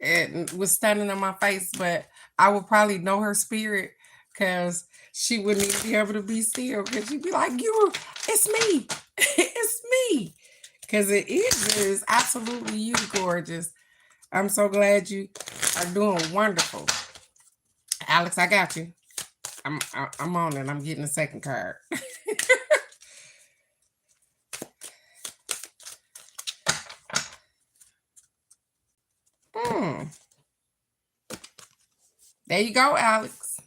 and was standing in my face, but I would probably know her spirit because she wouldn't even be able to be still because she'd be like, it's me. It's me. Because it is absolutely you, gorgeous. I'm so glad you are doing wonderful. Alex, I got you. I'm on it. I'm getting a second card. There you go, Alex.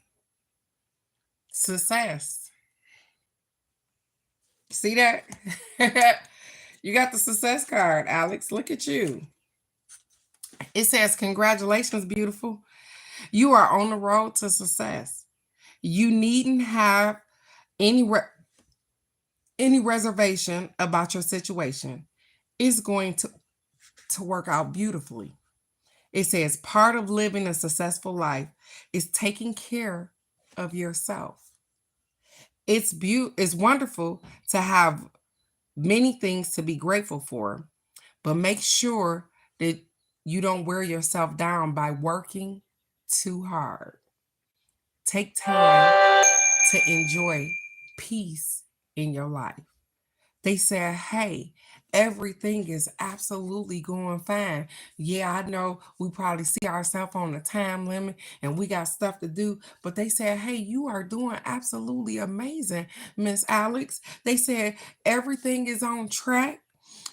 Success. See that? You got the success card, Alex. Look at you. It says, congratulations, beautiful. You are on the road to success. You needn't have any reservation about your situation. It's going to work out beautifully. It says part of living a successful life is taking care of yourself. It's wonderful to have many things to be grateful for, but make sure that you don't wear yourself down by working too hard. Take time to enjoy peace in your life. They said, hey, everything is absolutely going fine. Yeah, I know we probably see ourselves on a time limit and we got stuff to do, but they said, hey, you are doing absolutely amazing, Miss Alex. They said, everything is on track.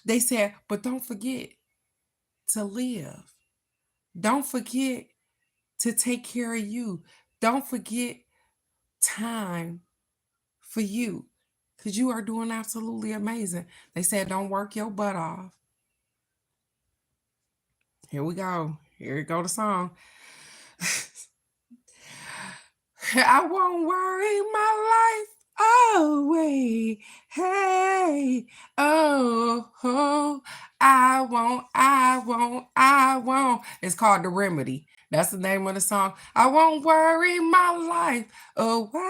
They said, but don't forget to live. Don't forget to take care of you. Don't forget time for you because you are doing absolutely amazing. They said, don't work your butt off. Here we go. Here we go, the song. I won't worry my life away. Hey, oh, I won't, I won't, I won't. It's called The Remedy. That's the name of the song. I won't worry my life away.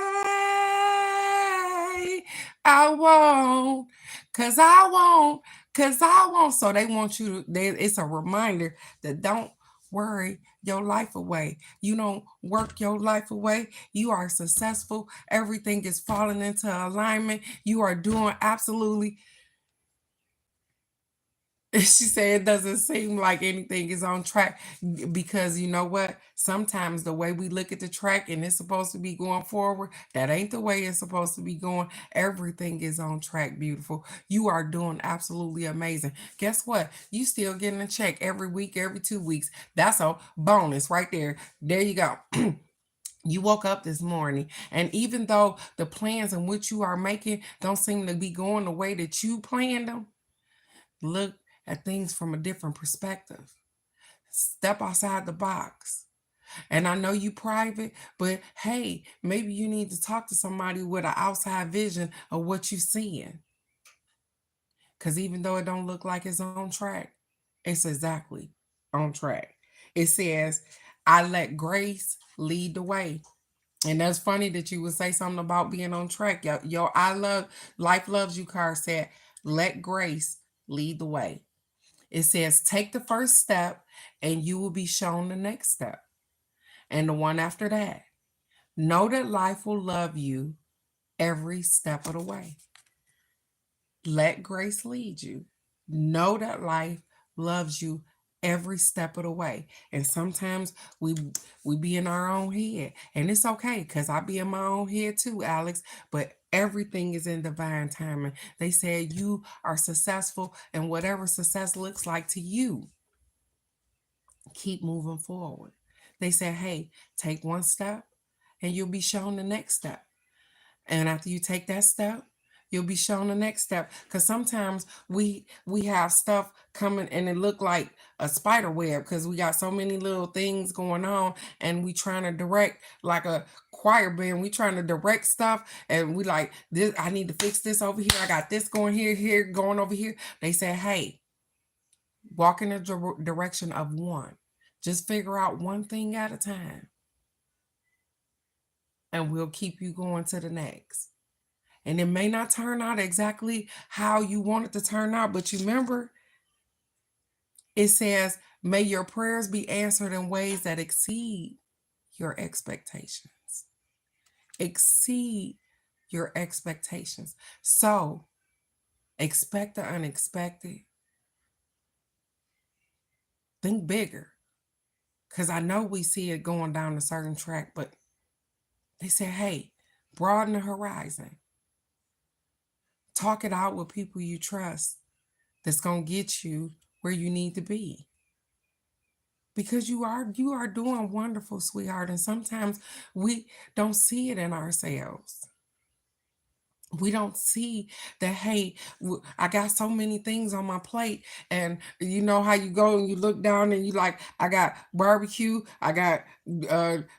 I won't, cause I won't, cause I won't. So they want you to, it's a reminder that don't worry your life away. You don't work your life away. You are successful. Everything is falling into alignment. You are doing absolutely. She said it doesn't seem like anything is on track because you know what? Sometimes the way we look at the track and it's supposed to be going forward, that ain't the way it's supposed to be going. Everything is on track, beautiful. You are doing absolutely amazing. Guess what? You still getting a check every week, every 2 weeks. That's a bonus right there. There you go. You woke up this morning, and even though the plans in which you are making don't seem to be going the way that you planned them, look at things from a different perspective. Step outside the box. And I know you private, but hey, maybe you need to talk to somebody with an outside vision of what you're seeing. Because even though it don't look like it's on track, it's exactly on track. It says, I let grace lead the way. And that's funny that you would say something about being on track. Yo, I love, life loves you card said, let grace lead the way. It says, take the first step and you will be shown the next step. And the one after that. Know that life will love you every step of the way. Let grace lead you. Know that life loves you every step of the way. And sometimes we be in our own head. And it's okay because I be in my own head too, Alex. But everything is in divine timing. They said you are successful and whatever success looks like to you, keep moving forward. They said, hey, take one step and you'll be shown the next step. And after you take that step, you'll be shown the next step. Because sometimes we have stuff coming and it look like a spider web because we got so many little things going on and we trying to direct like a choir band. We trying to direct stuff and we like this. I need to fix this over here. I got this going here, going over here. They said, hey, walk in the direction of one. Just figure out one thing at a time, and we'll keep you going to the next. And it may not turn out exactly how you want it to turn out, but you remember, it says, may your prayers be answered in ways that exceed your expectations. Exceed your expectations. So expect the unexpected. Think bigger. Because I know we see it going down a certain track, but they say, hey, broaden the horizon. Talk it out with people you trust that's going to get you where you need to be. Because you are doing wonderful, sweetheart, and sometimes we don't see it in ourselves. We don't see that, hey, I got so many things on my plate. And you know how you go and you look down and you like, I got barbecue, I got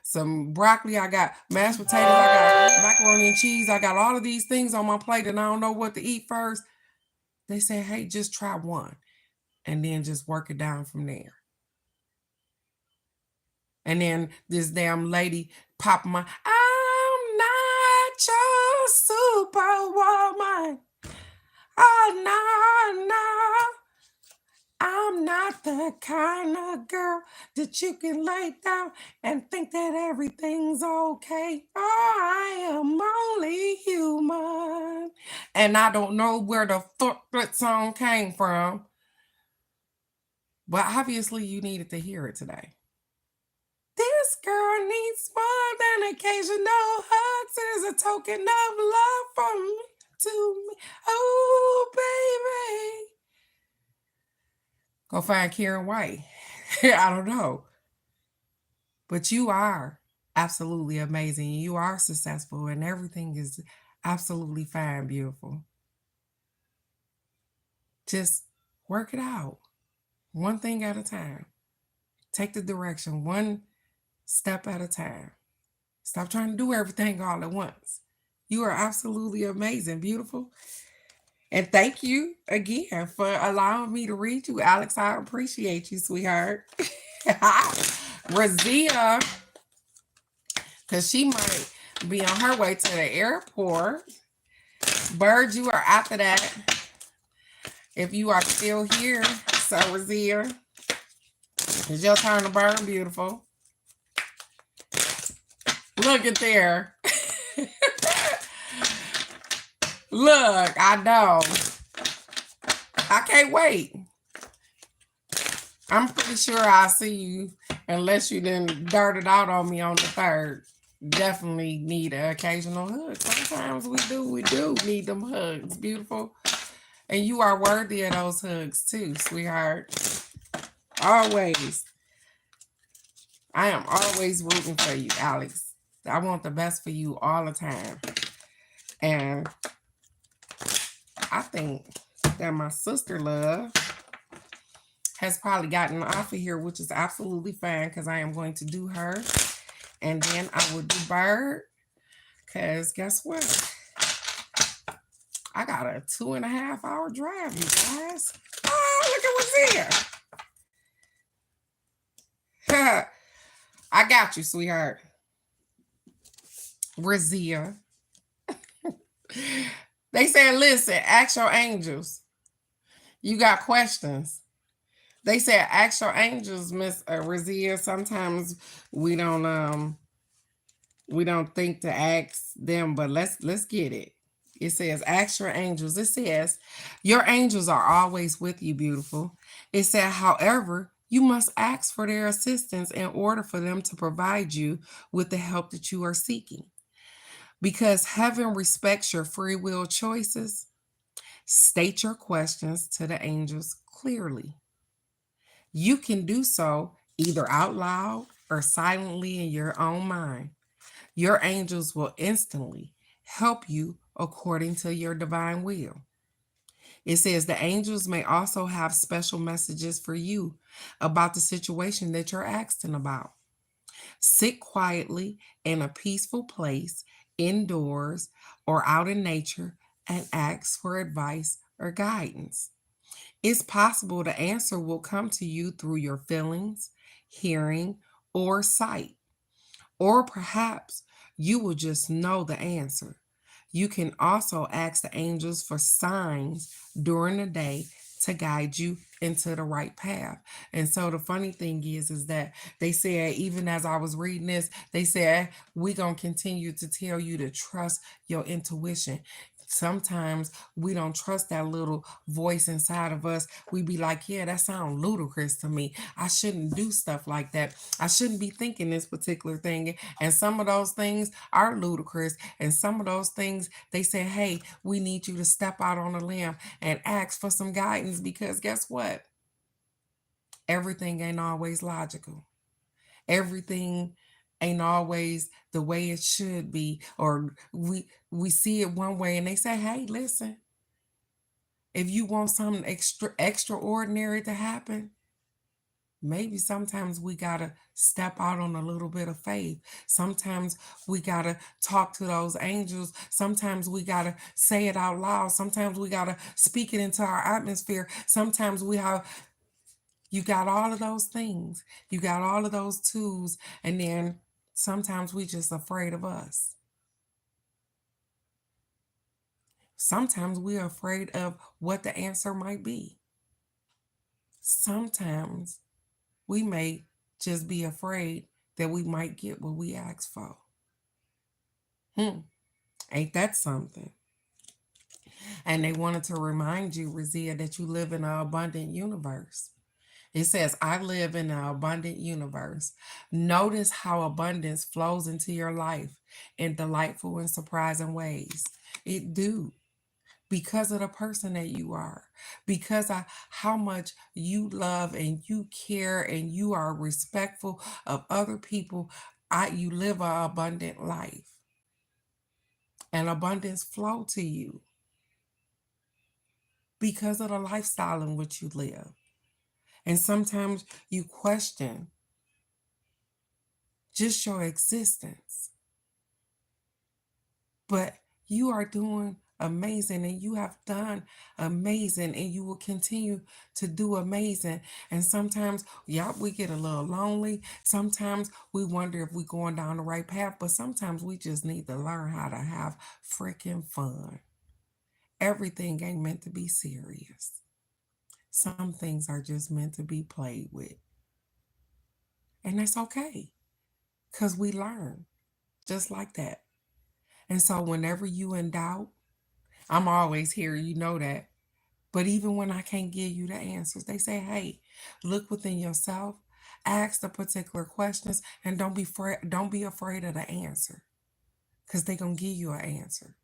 some broccoli, I got mashed potatoes, I got macaroni and cheese, I got all of these things on my plate and I don't know what to eat first. They say, hey, just try one and then just work it down from there. And then this damn lady pop my, I'm not your superwoman. Oh, no, no. I'm not the kind of girl that you can lay down and think that everything's okay. Oh, I am only human. And I don't know where the fuck that song came from, but obviously you needed to hear it today. This girl needs more than occasional hugs as a token of love from me to me. Oh, baby. Go find Karen White. I don't know. But you are absolutely amazing. You are successful and everything is absolutely fine, beautiful. Just work it out. One thing at a time. Take the direction one step at a time. Stop trying to do everything all at once. You are absolutely amazing, beautiful. And thank you again for allowing me to read you, Alex. I appreciate you, sweetheart. Razia, because she might be on her way to the airport. Bird, you are after that. If you are still here, so Razia, it's your turn to burn, beautiful. Look at there. Look, I know. I can't wait. I'm pretty sure I'll see you unless you then darted out on me on the third. Definitely need an occasional hug. Sometimes we do need them hugs, beautiful. And you are worthy of those hugs too, sweetheart. Always. I am always rooting for you, Alex. I want the best for you all the time. And I think that my sister love has probably gotten off of here, which is absolutely fine because I am going to do her. And then I will do Bird. Because guess what? I got a 2.5-hour drive, you guys. Oh, look at what's here. I got you, sweetheart. Razia. They said, listen, ask your angels. You got questions. They said, ask your angels, Miss Razia. Sometimes we don't think to ask them, but let's get it. It says, ask your angels. It says, your angels are always with you, beautiful. It said, however, you must ask for their assistance in order for them to provide you with the help that you are seeking. Because heaven respects your free will choices, state your questions to the angels clearly. You can do so either out loud or silently in your own mind. Your angels will instantly help you according to your divine will. It says the angels may also have special messages for you about the situation that you're asking about. Sit quietly in a peaceful place, indoors or out in nature, and ask for advice or guidance. It's possible the answer will come to you through your feelings, hearing, or sight. Or perhaps you will just know the answer. You can also ask the angels for signs during the day to guide you into the right path. And so the funny thing is that they said, even as I was reading this, they said, we're going to continue to tell you to trust your intuition. Sometimes we don't trust that little voice inside of us. We be like, yeah, that sounds ludicrous to me. I shouldn't do stuff like that. I shouldn't be thinking this particular thing. And some of those things are ludicrous. And some of those things, they say, hey, we need you to step out on a limb and ask for some guidance because guess what? Everything ain't always logical. Everything ain't always the way it should be, or we see it one way and they say, hey, listen, if you want something extraordinary to happen, maybe sometimes we gotta step out on a little bit of faith. Sometimes we gotta talk to those angels. Sometimes we gotta say it out loud. Sometimes we gotta speak it into our atmosphere. Sometimes we have, you got all of those things. You got all of those tools. And then sometimes we just afraid of us. Sometimes we're afraid of what the answer might be. Sometimes we may just be afraid that we might get what we asked for. Ain't that something? And they wanted to remind you, Razia, that you live in an abundant universe. It says, I live in an abundant universe. Notice how abundance flows into your life in delightful and surprising ways. It do. Because of the person that you are, because of how much you love and you care and you are respectful of other people, you live an abundant life. And abundance flow to you because of the lifestyle in which you live. And sometimes you question just your existence. But you are doing amazing, and you have done amazing, and you will continue to do amazing. And sometimes, yeah, we get a little lonely. Sometimes we wonder if we're going down the right path, but sometimes we just need to learn how to have freaking fun. Everything ain't meant to be serious. Some things are just meant to be played with. And that's okay, because we learn just like that. And so, whenever you in doubt, I'm always here, you know that. But even when I can't give you the answers, they say, hey, look within yourself, ask the particular questions, and don't be afraid of the answer. Because they're gonna give you an answer.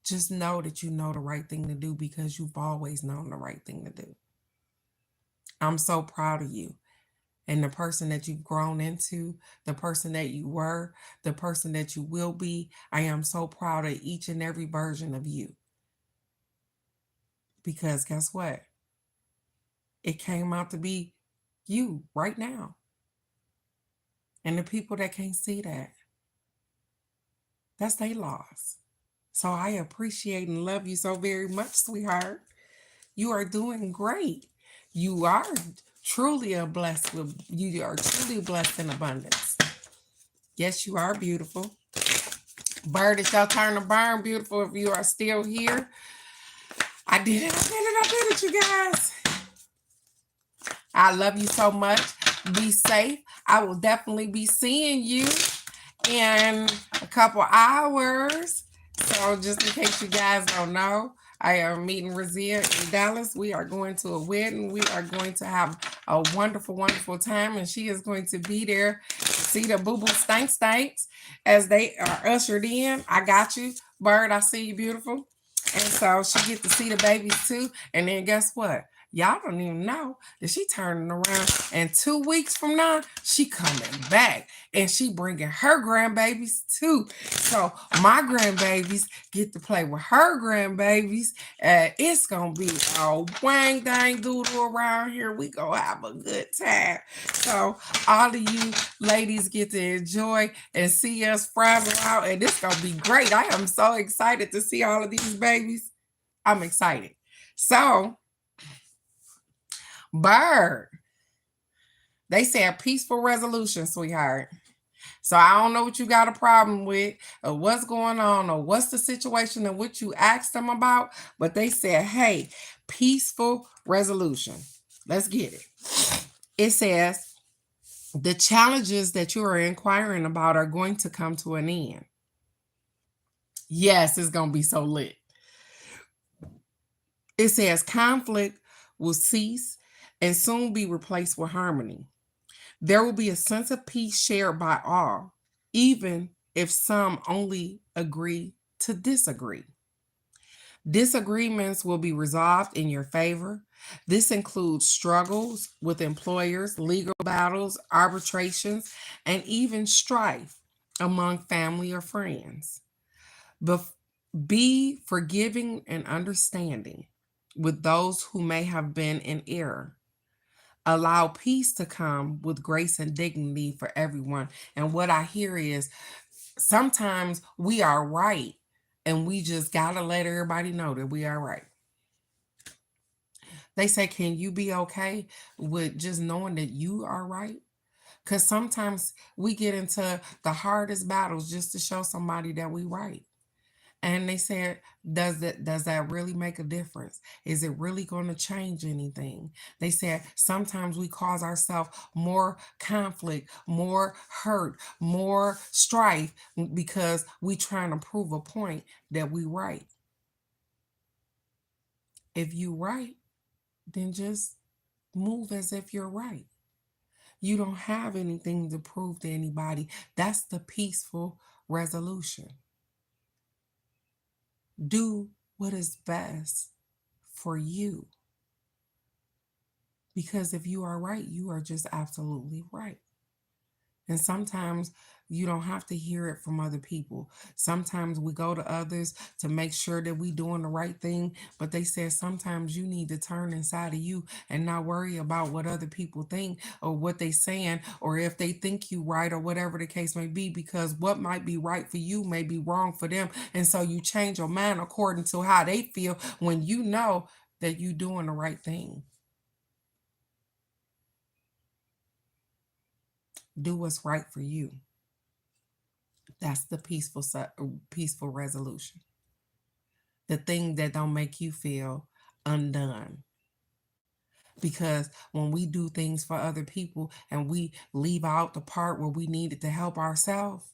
Just know that you know the right thing to do because you've always known the right thing to do. I'm so proud of you and the person that you've grown into, the person that you were, the person that you will be. I am so proud of each and every version of you. Because guess what? It came out to be you right now. And the people that can't see that, that's their loss. So I appreciate and love you so very much, sweetheart. You are doing great. You are truly a blessed with you are truly blessed in abundance. Yes, you are beautiful. Bird, it's your turn to burn, beautiful. If you are still here, I did it, I did it, you guys. I love you so much. Be safe. I will definitely be seeing you in a couple hours. So just in case you guys don't know, I am meeting Razia in Dallas. We are going to a wedding. We are going to have a wonderful, wonderful time, and she is going to be there. See the boo boo stanks as they are ushered in. I got you, Bird. I see you, beautiful. And so she get to see the babies too. And then guess what? Y'all don't even know that she turning around, and 2 weeks from now she coming back, and she bringing her grandbabies too. So my grandbabies get to play with her grandbabies. It's gonna be a wang dang doodle around here. We gonna have a good time. So all of you ladies get to enjoy and see us frazzle out, and it's gonna be great. I am so excited to see all of these babies. I'm excited. So Bird, they said peaceful resolution, sweetheart. So I don't know what you got a problem with or what's going on or what's the situation and what you asked them about, but they said, hey, peaceful resolution. Let's get it. It says, the challenges that you are inquiring about are going to come to an end. Yes, it's going to be so lit. It says, conflict will cease and soon be replaced with harmony. There will be a sense of peace shared by all, even if some only agree to disagree. Disagreements will be resolved in your favor. This includes struggles with employers, legal battles, arbitrations, and even strife among family or friends. Be forgiving and understanding with those who may have been in error. Allow peace to come with grace and dignity for everyone. And what I hear is sometimes we are right, and we just got to let everybody know that we are right. They say, can you be okay with just knowing that you are right? Because sometimes we get into the hardest battles just to show somebody that we right. And they said, does that really make a difference? Is it really going to change anything? They said sometimes we cause ourselves more conflict, more hurt, more strife because we trying to prove a point that we right. If you right, then just move as if you're right. You don't have anything to prove to anybody. That's the peaceful resolution. Do what is best for you. Because if you are right, you are just absolutely right. And sometimes you don't have to hear it from other people. Sometimes we go to others to make sure that we doing the right thing, but they said sometimes you need to turn inside of you and not worry about what other people think or what they saying or if they think you right or whatever the case may be, because what might be right for you may be wrong for them. And so you change your mind according to how they feel when you know that you doing the right thing. Do what's right for you. That's the peaceful resolution. The thing that don't make you feel undone. Because when we do things for other people and we leave out the part where we needed to help ourselves,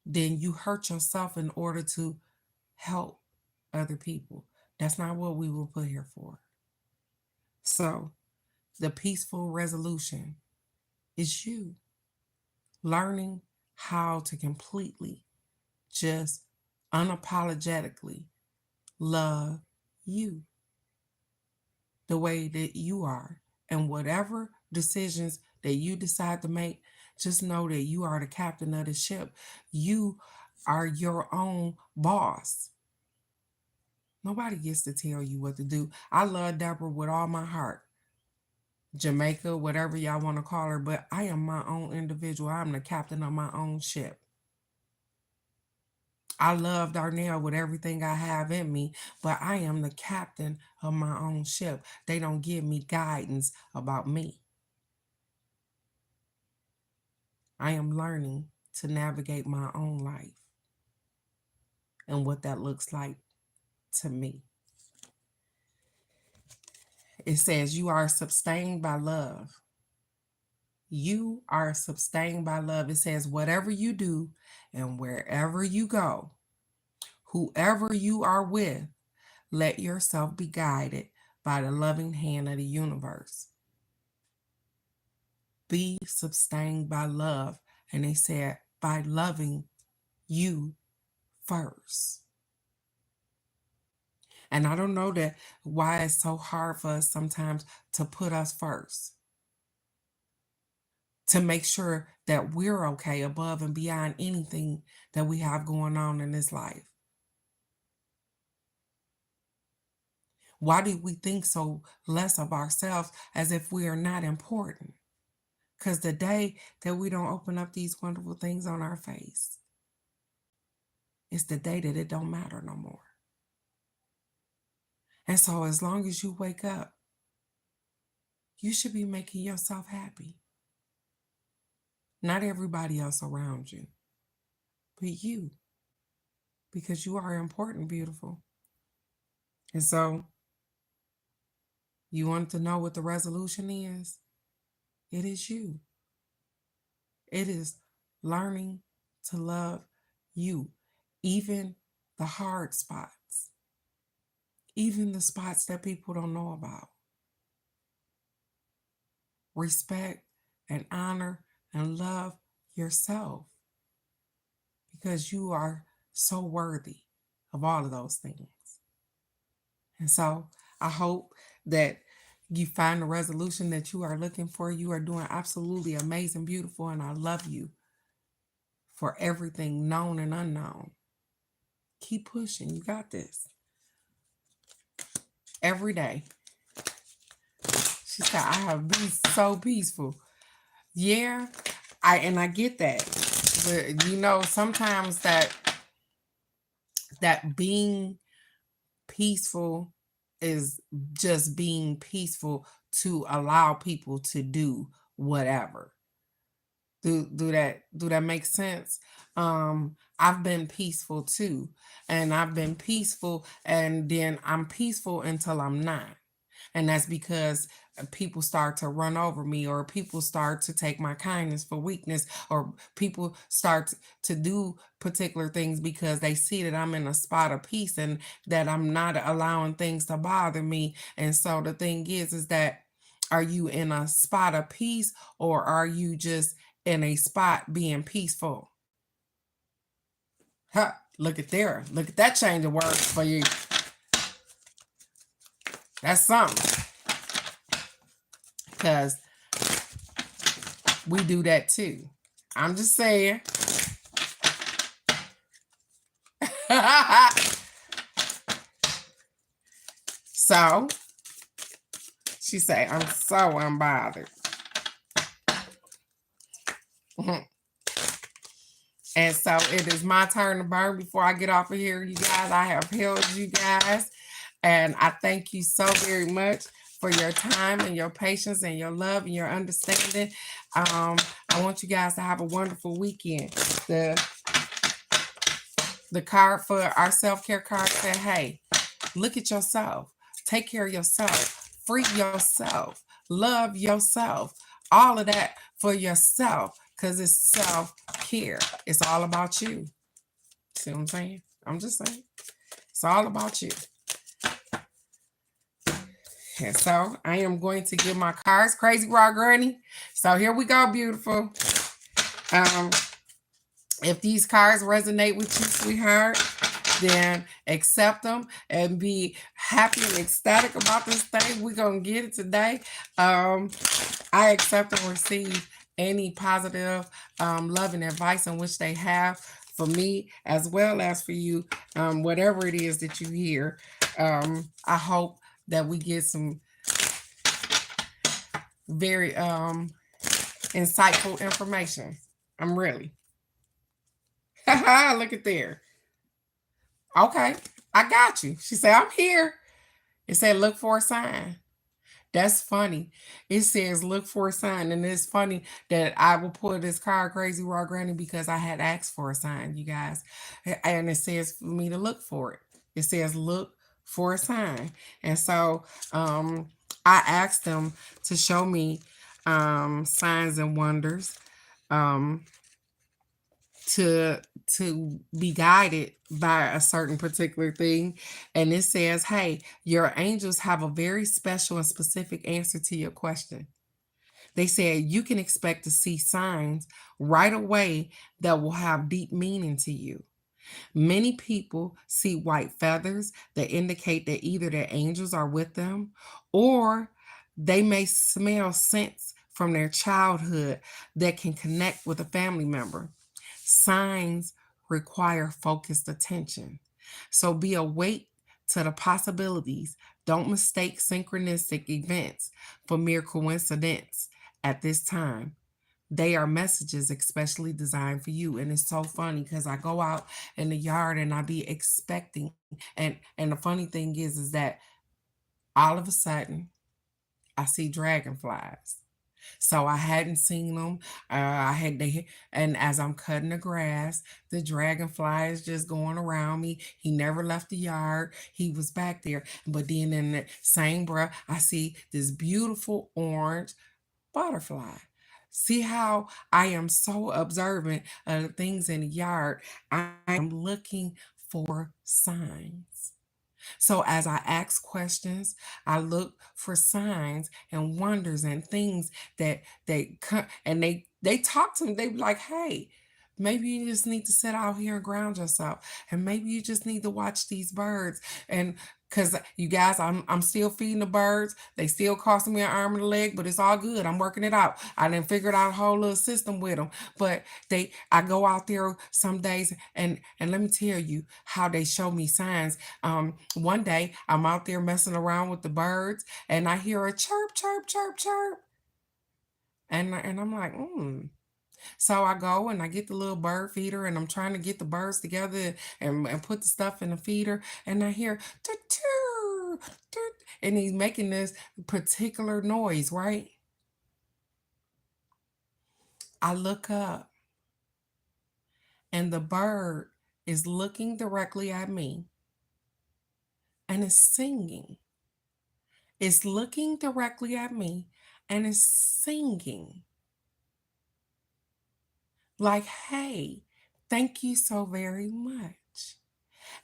then you hurt yourself in order to help other people. That's not what we were put here for. So the peaceful resolution is you learning how to completely, just unapologetically love you the way that you are. And whatever decisions that you decide to make, just know that you are the captain of the ship. You are your own boss. Nobody gets to tell you what to do. I love Deborah with all my heart. Jamaica, whatever y'all want to call her, but I am my own individual. I'm the captain of my own ship. I love Darnell with everything I have in me, but I am the captain of my own ship. They don't give me guidance about me. I am learning to navigate my own life and what that looks like to me. It says you are sustained by love. You are sustained by love. It says whatever you do and wherever you go, whoever you are with, let yourself be guided by the loving hand of the universe. Be sustained by love. And they said by loving you first. And I don't know that why it's so hard for us sometimes to put us first. To make sure that we're okay above and beyond anything that we have going on in this life. Why do we think so less of ourselves as if we are not important? Because the day that we don't open up these wonderful things on our face, it's the day that it don't matter no more. And so as long as you wake up, you should be making yourself happy. Not everybody else around you, but you. Because you are important, beautiful. And so, you want to know what the resolution is? It is you. It is learning to love you, even the hard spots, even the spots that people don't know about. Respect and honor and love yourself because you are so worthy of all of those things. And so I hope that you find the resolution that you are looking for. You are doing absolutely amazing, beautiful, and I love you for everything known and unknown. Keep pushing. You got this. Every day. She said, I have been so peaceful. Yeah, I get that. But you know, sometimes that being peaceful is just being peaceful to allow people to do whatever. Do that make sense? I've been peaceful too, and I've been peaceful, and then I'm peaceful until I'm not. And that's because people start to run over me, or people start to take my kindness for weakness, or people start to do particular things because they see that I'm in a spot of peace and that I'm not allowing things to bother me. And so the thing is that are you in a spot of peace, or are you just in a spot being peaceful? Huh, look at there. Look at that change of words for you. That's something. Because we do that too. I'm just saying. So she say, I'm so unbothered. And so it is my turn to burn before I get off of here, you guys. I have held you guys. And I thank you so very much for your time and your patience and your love and your understanding. I want you guys to have a wonderful weekend. The card for our self-care card said, hey, look at yourself. Take care of yourself. Free yourself. Love yourself. All of that for yourself, because it's self-care. It's all about you. See what I'm saying? I'm just saying. It's all about you. And so I am going to give my cards, Crazy Raw Granny. So here we go, beautiful. If these cards resonate with you, sweetheart, then accept them and be happy and ecstatic about this thing. We're going to get it today. I accept and receive any positive love and advice in which they have for me as well as for you, whatever it is that you hear. I hope that we get some very insightful information. I'm really. Look at there. Okay, I got you. She said, I'm here. It said, look for a sign. That's funny. It says, look for a sign. And it's funny that I will pull this card, Crazy Raw Granny, because I had asked for a sign, you guys. And it says for me to look for it. It says, look for a sign. And so I asked them to show me signs and wonders. To be guided by a certain particular thing. And it says, hey, your angels have a very special and specific answer to your question. They said you can expect to see signs right away that will have deep meaning to you. Many people see white feathers that indicate that either their angels are with them, or they may smell scents from their childhood that can connect with a family member. Signs require focused attention. So be awake to the possibilities. Don't mistake synchronistic events for mere coincidence at this time. They are messages especially designed for you. And it's so funny because I go out in the yard and I be expecting. And the funny thing is that all of a sudden I see dragonflies. So I hadn't seen them. And as I'm cutting the grass, the dragonfly is just going around me. He never left the yard. He was back there. But then in the same breath, I see this beautiful orange butterfly. See how I am so observant of the things in the yard. I am looking for signs. So as I ask questions, I look for signs and wonders and things that they come and they talk to me. They be like, hey, maybe you just need to sit out here and ground yourself. And maybe you just need to watch these birds. And because you guys, I'm still feeding the birds. They still costing me an arm and a leg, but it's all good. I'm working it out. I didn't figure out a whole little system with them. But I go out there some days and let me tell you how they show me signs. One day I'm out there messing around with the birds and I hear a chirp, chirp, chirp, chirp. And I'm like, So I go and I get the little bird feeder and I'm trying to get the birds together and put the stuff in the feeder. And I hear, toot, toot, toot, and he's making this particular noise, right? I look up and the bird is looking directly at me and is singing. It's looking directly at me and is singing like, hey, thank you so very much.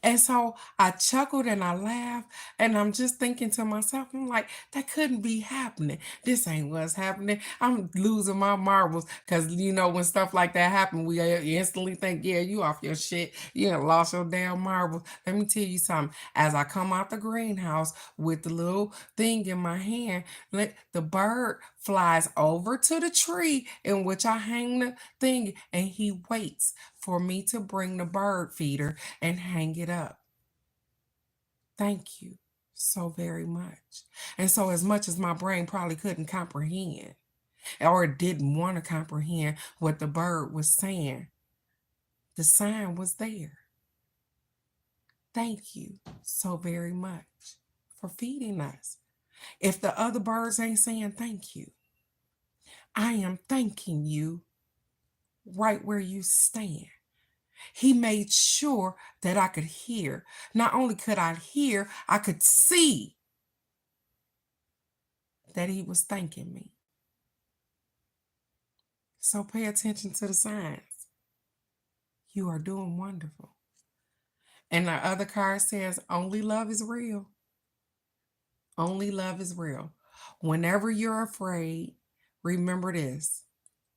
And so I chuckled and I laughed, and I'm just thinking to myself, I'm like, that couldn't be happening. This ain't what's happening. I'm losing my marbles because when stuff like that happen, we instantly think, yeah, you off your shit. You done lost your damn marbles. Let me tell you something. As I come out the greenhouse with the little thing in my hand, the bird flies over to the tree in which I hang the thing, and he waits for me to bring the bird feeder and hang it up. Thank you so very much. And so, as much as my brain probably couldn't comprehend or didn't want to comprehend what the bird was saying, the sign was there. Thank you so very much for feeding us. If the other birds ain't saying thank you, I am thanking you right where you stand. He made sure that I could hear. Not only could I hear, I could see that he was thanking me. So pay attention to the signs. You are doing wonderful. And the other card says, only love is real. Only love is real. Whenever you're afraid, remember this: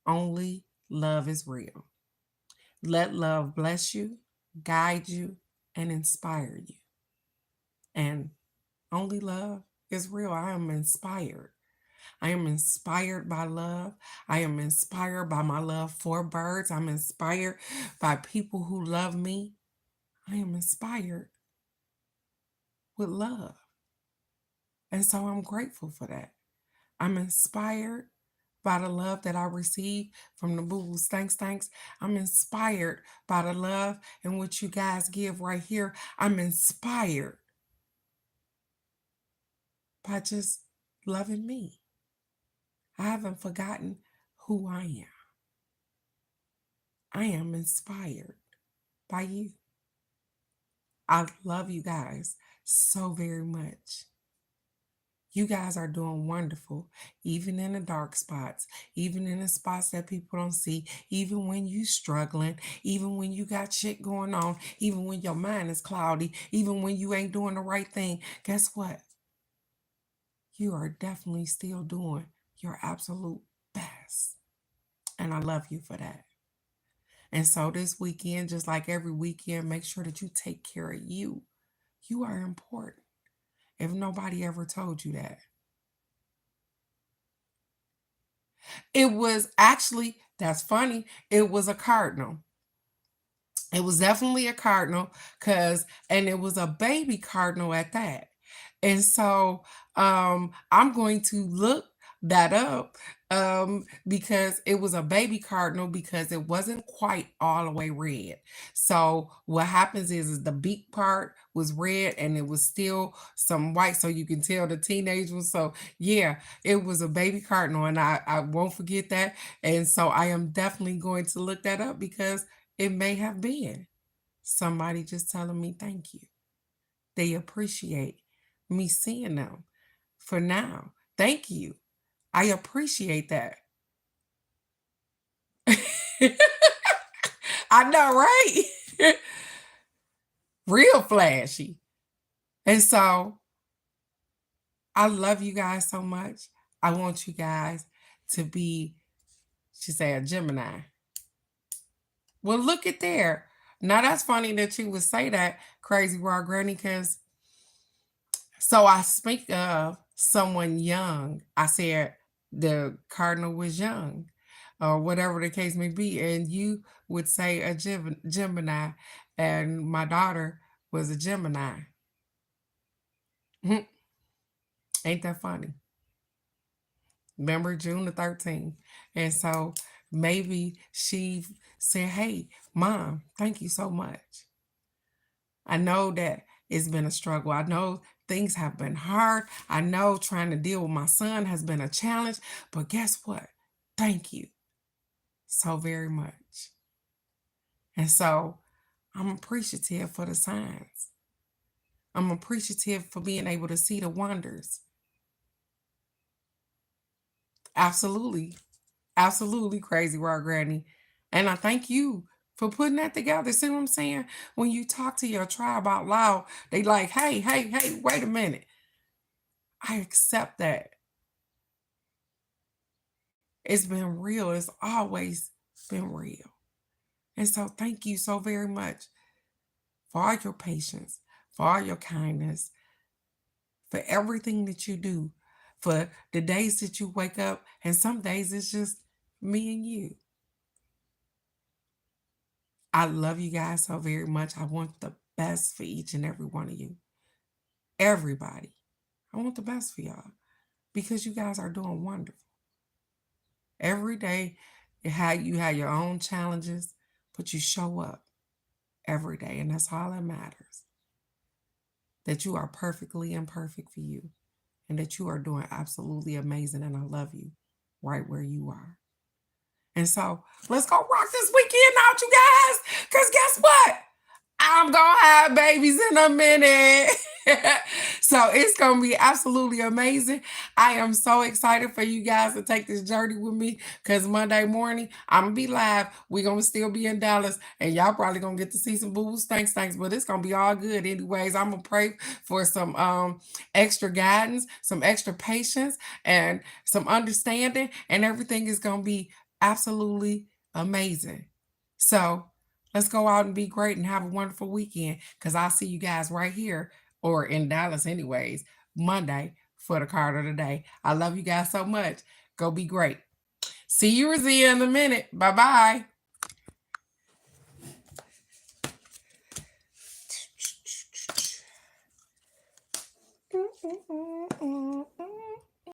only love is real. Let love bless you, guide you, and inspire you. And only love is real. I am inspired. I am inspired by love. I am inspired by my love for birds. I'm inspired by people who love me. I am inspired with love. And so I'm grateful for that. I'm inspired by the love that I receive from the Boo Boo Thanks. I'm inspired by the love in which you guys give right here. I'm inspired by just loving me. I haven't forgotten who I am. I am inspired by you. I love you guys so very much. You guys are doing wonderful, even in the dark spots, even in the spots that people don't see, even when you struggling, even when you got shit going on, even when your mind is cloudy, even when you ain't doing the right thing. Guess what? You are definitely still doing your absolute best. And I love you for that. And so this weekend, just like every weekend, make sure that you take care of you. You are important. If nobody ever told you that. It was actually, that's funny, it was a cardinal. It was definitely a cardinal and it was a baby cardinal at that. And so I'm going to look that up because it was a baby cardinal because it wasn't quite all the way red. So what happens is the beak part was red and it was still some white, so you can tell the teenage one. So yeah, it was a baby cardinal, and I won't forget that. And so I am definitely going to look that up because it may have been somebody just telling me thank you. They appreciate me seeing them for now. Thank you. I appreciate that. I know, right? Real flashy. And so I love you guys so much. I want you guys to be, she said, a Gemini. Well, look at there. Now that's funny that you would say that, Crazy Raw Granny, because so I speak of someone young. I said the cardinal was young, or whatever the case may be, and you would say a Gemini, and my daughter was a Gemini. Ain't that funny? Remember June the 13th. And so maybe she said, hey, Mom, thank you so much. I know that it's been a struggle. I know things have been hard. I know trying to deal with my son has been a challenge. But guess what? Thank you so very much. And so I'm appreciative for the signs. I'm appreciative for being able to see the wonders. Absolutely. Absolutely, Crazy Raw Granny. And I thank you for putting that together. See what I'm saying? When you talk to your tribe out loud, they like, hey, hey, hey, wait a minute. I accept that. It's been real. It's always been real. And so thank you so very much for all your patience, for all your kindness, for everything that you do, for the days that you wake up, and some days it's just me and you. I love you guys so very much. I want the best for each and every one of you. Everybody. I want the best for y'all because you guys are doing wonderful. Every day, you have your own challenges, but you show up every day, and that's all that matters. That you are perfectly imperfect for you, and that you are doing absolutely amazing, and I love you right where you are. And so let's go rock this weekend out, you guys. Because guess what? I'm going to have babies in a minute. So it's going to be absolutely amazing. I am so excited for you guys to take this journey with me because Monday morning, I'm going to be live. We're going to still be in Dallas, and y'all probably going to get to see some boo-boo stinks, but it's going to be all good anyways. I'm going to pray for some extra guidance, some extra patience, and some understanding, and everything is going to be absolutely amazing. So let's go out and be great and have a wonderful weekend because I'll see you guys right here or in Dallas, anyways, Monday for the card of the day. I love you guys so much. Go be great. See you, Razia, in a minute. Bye bye.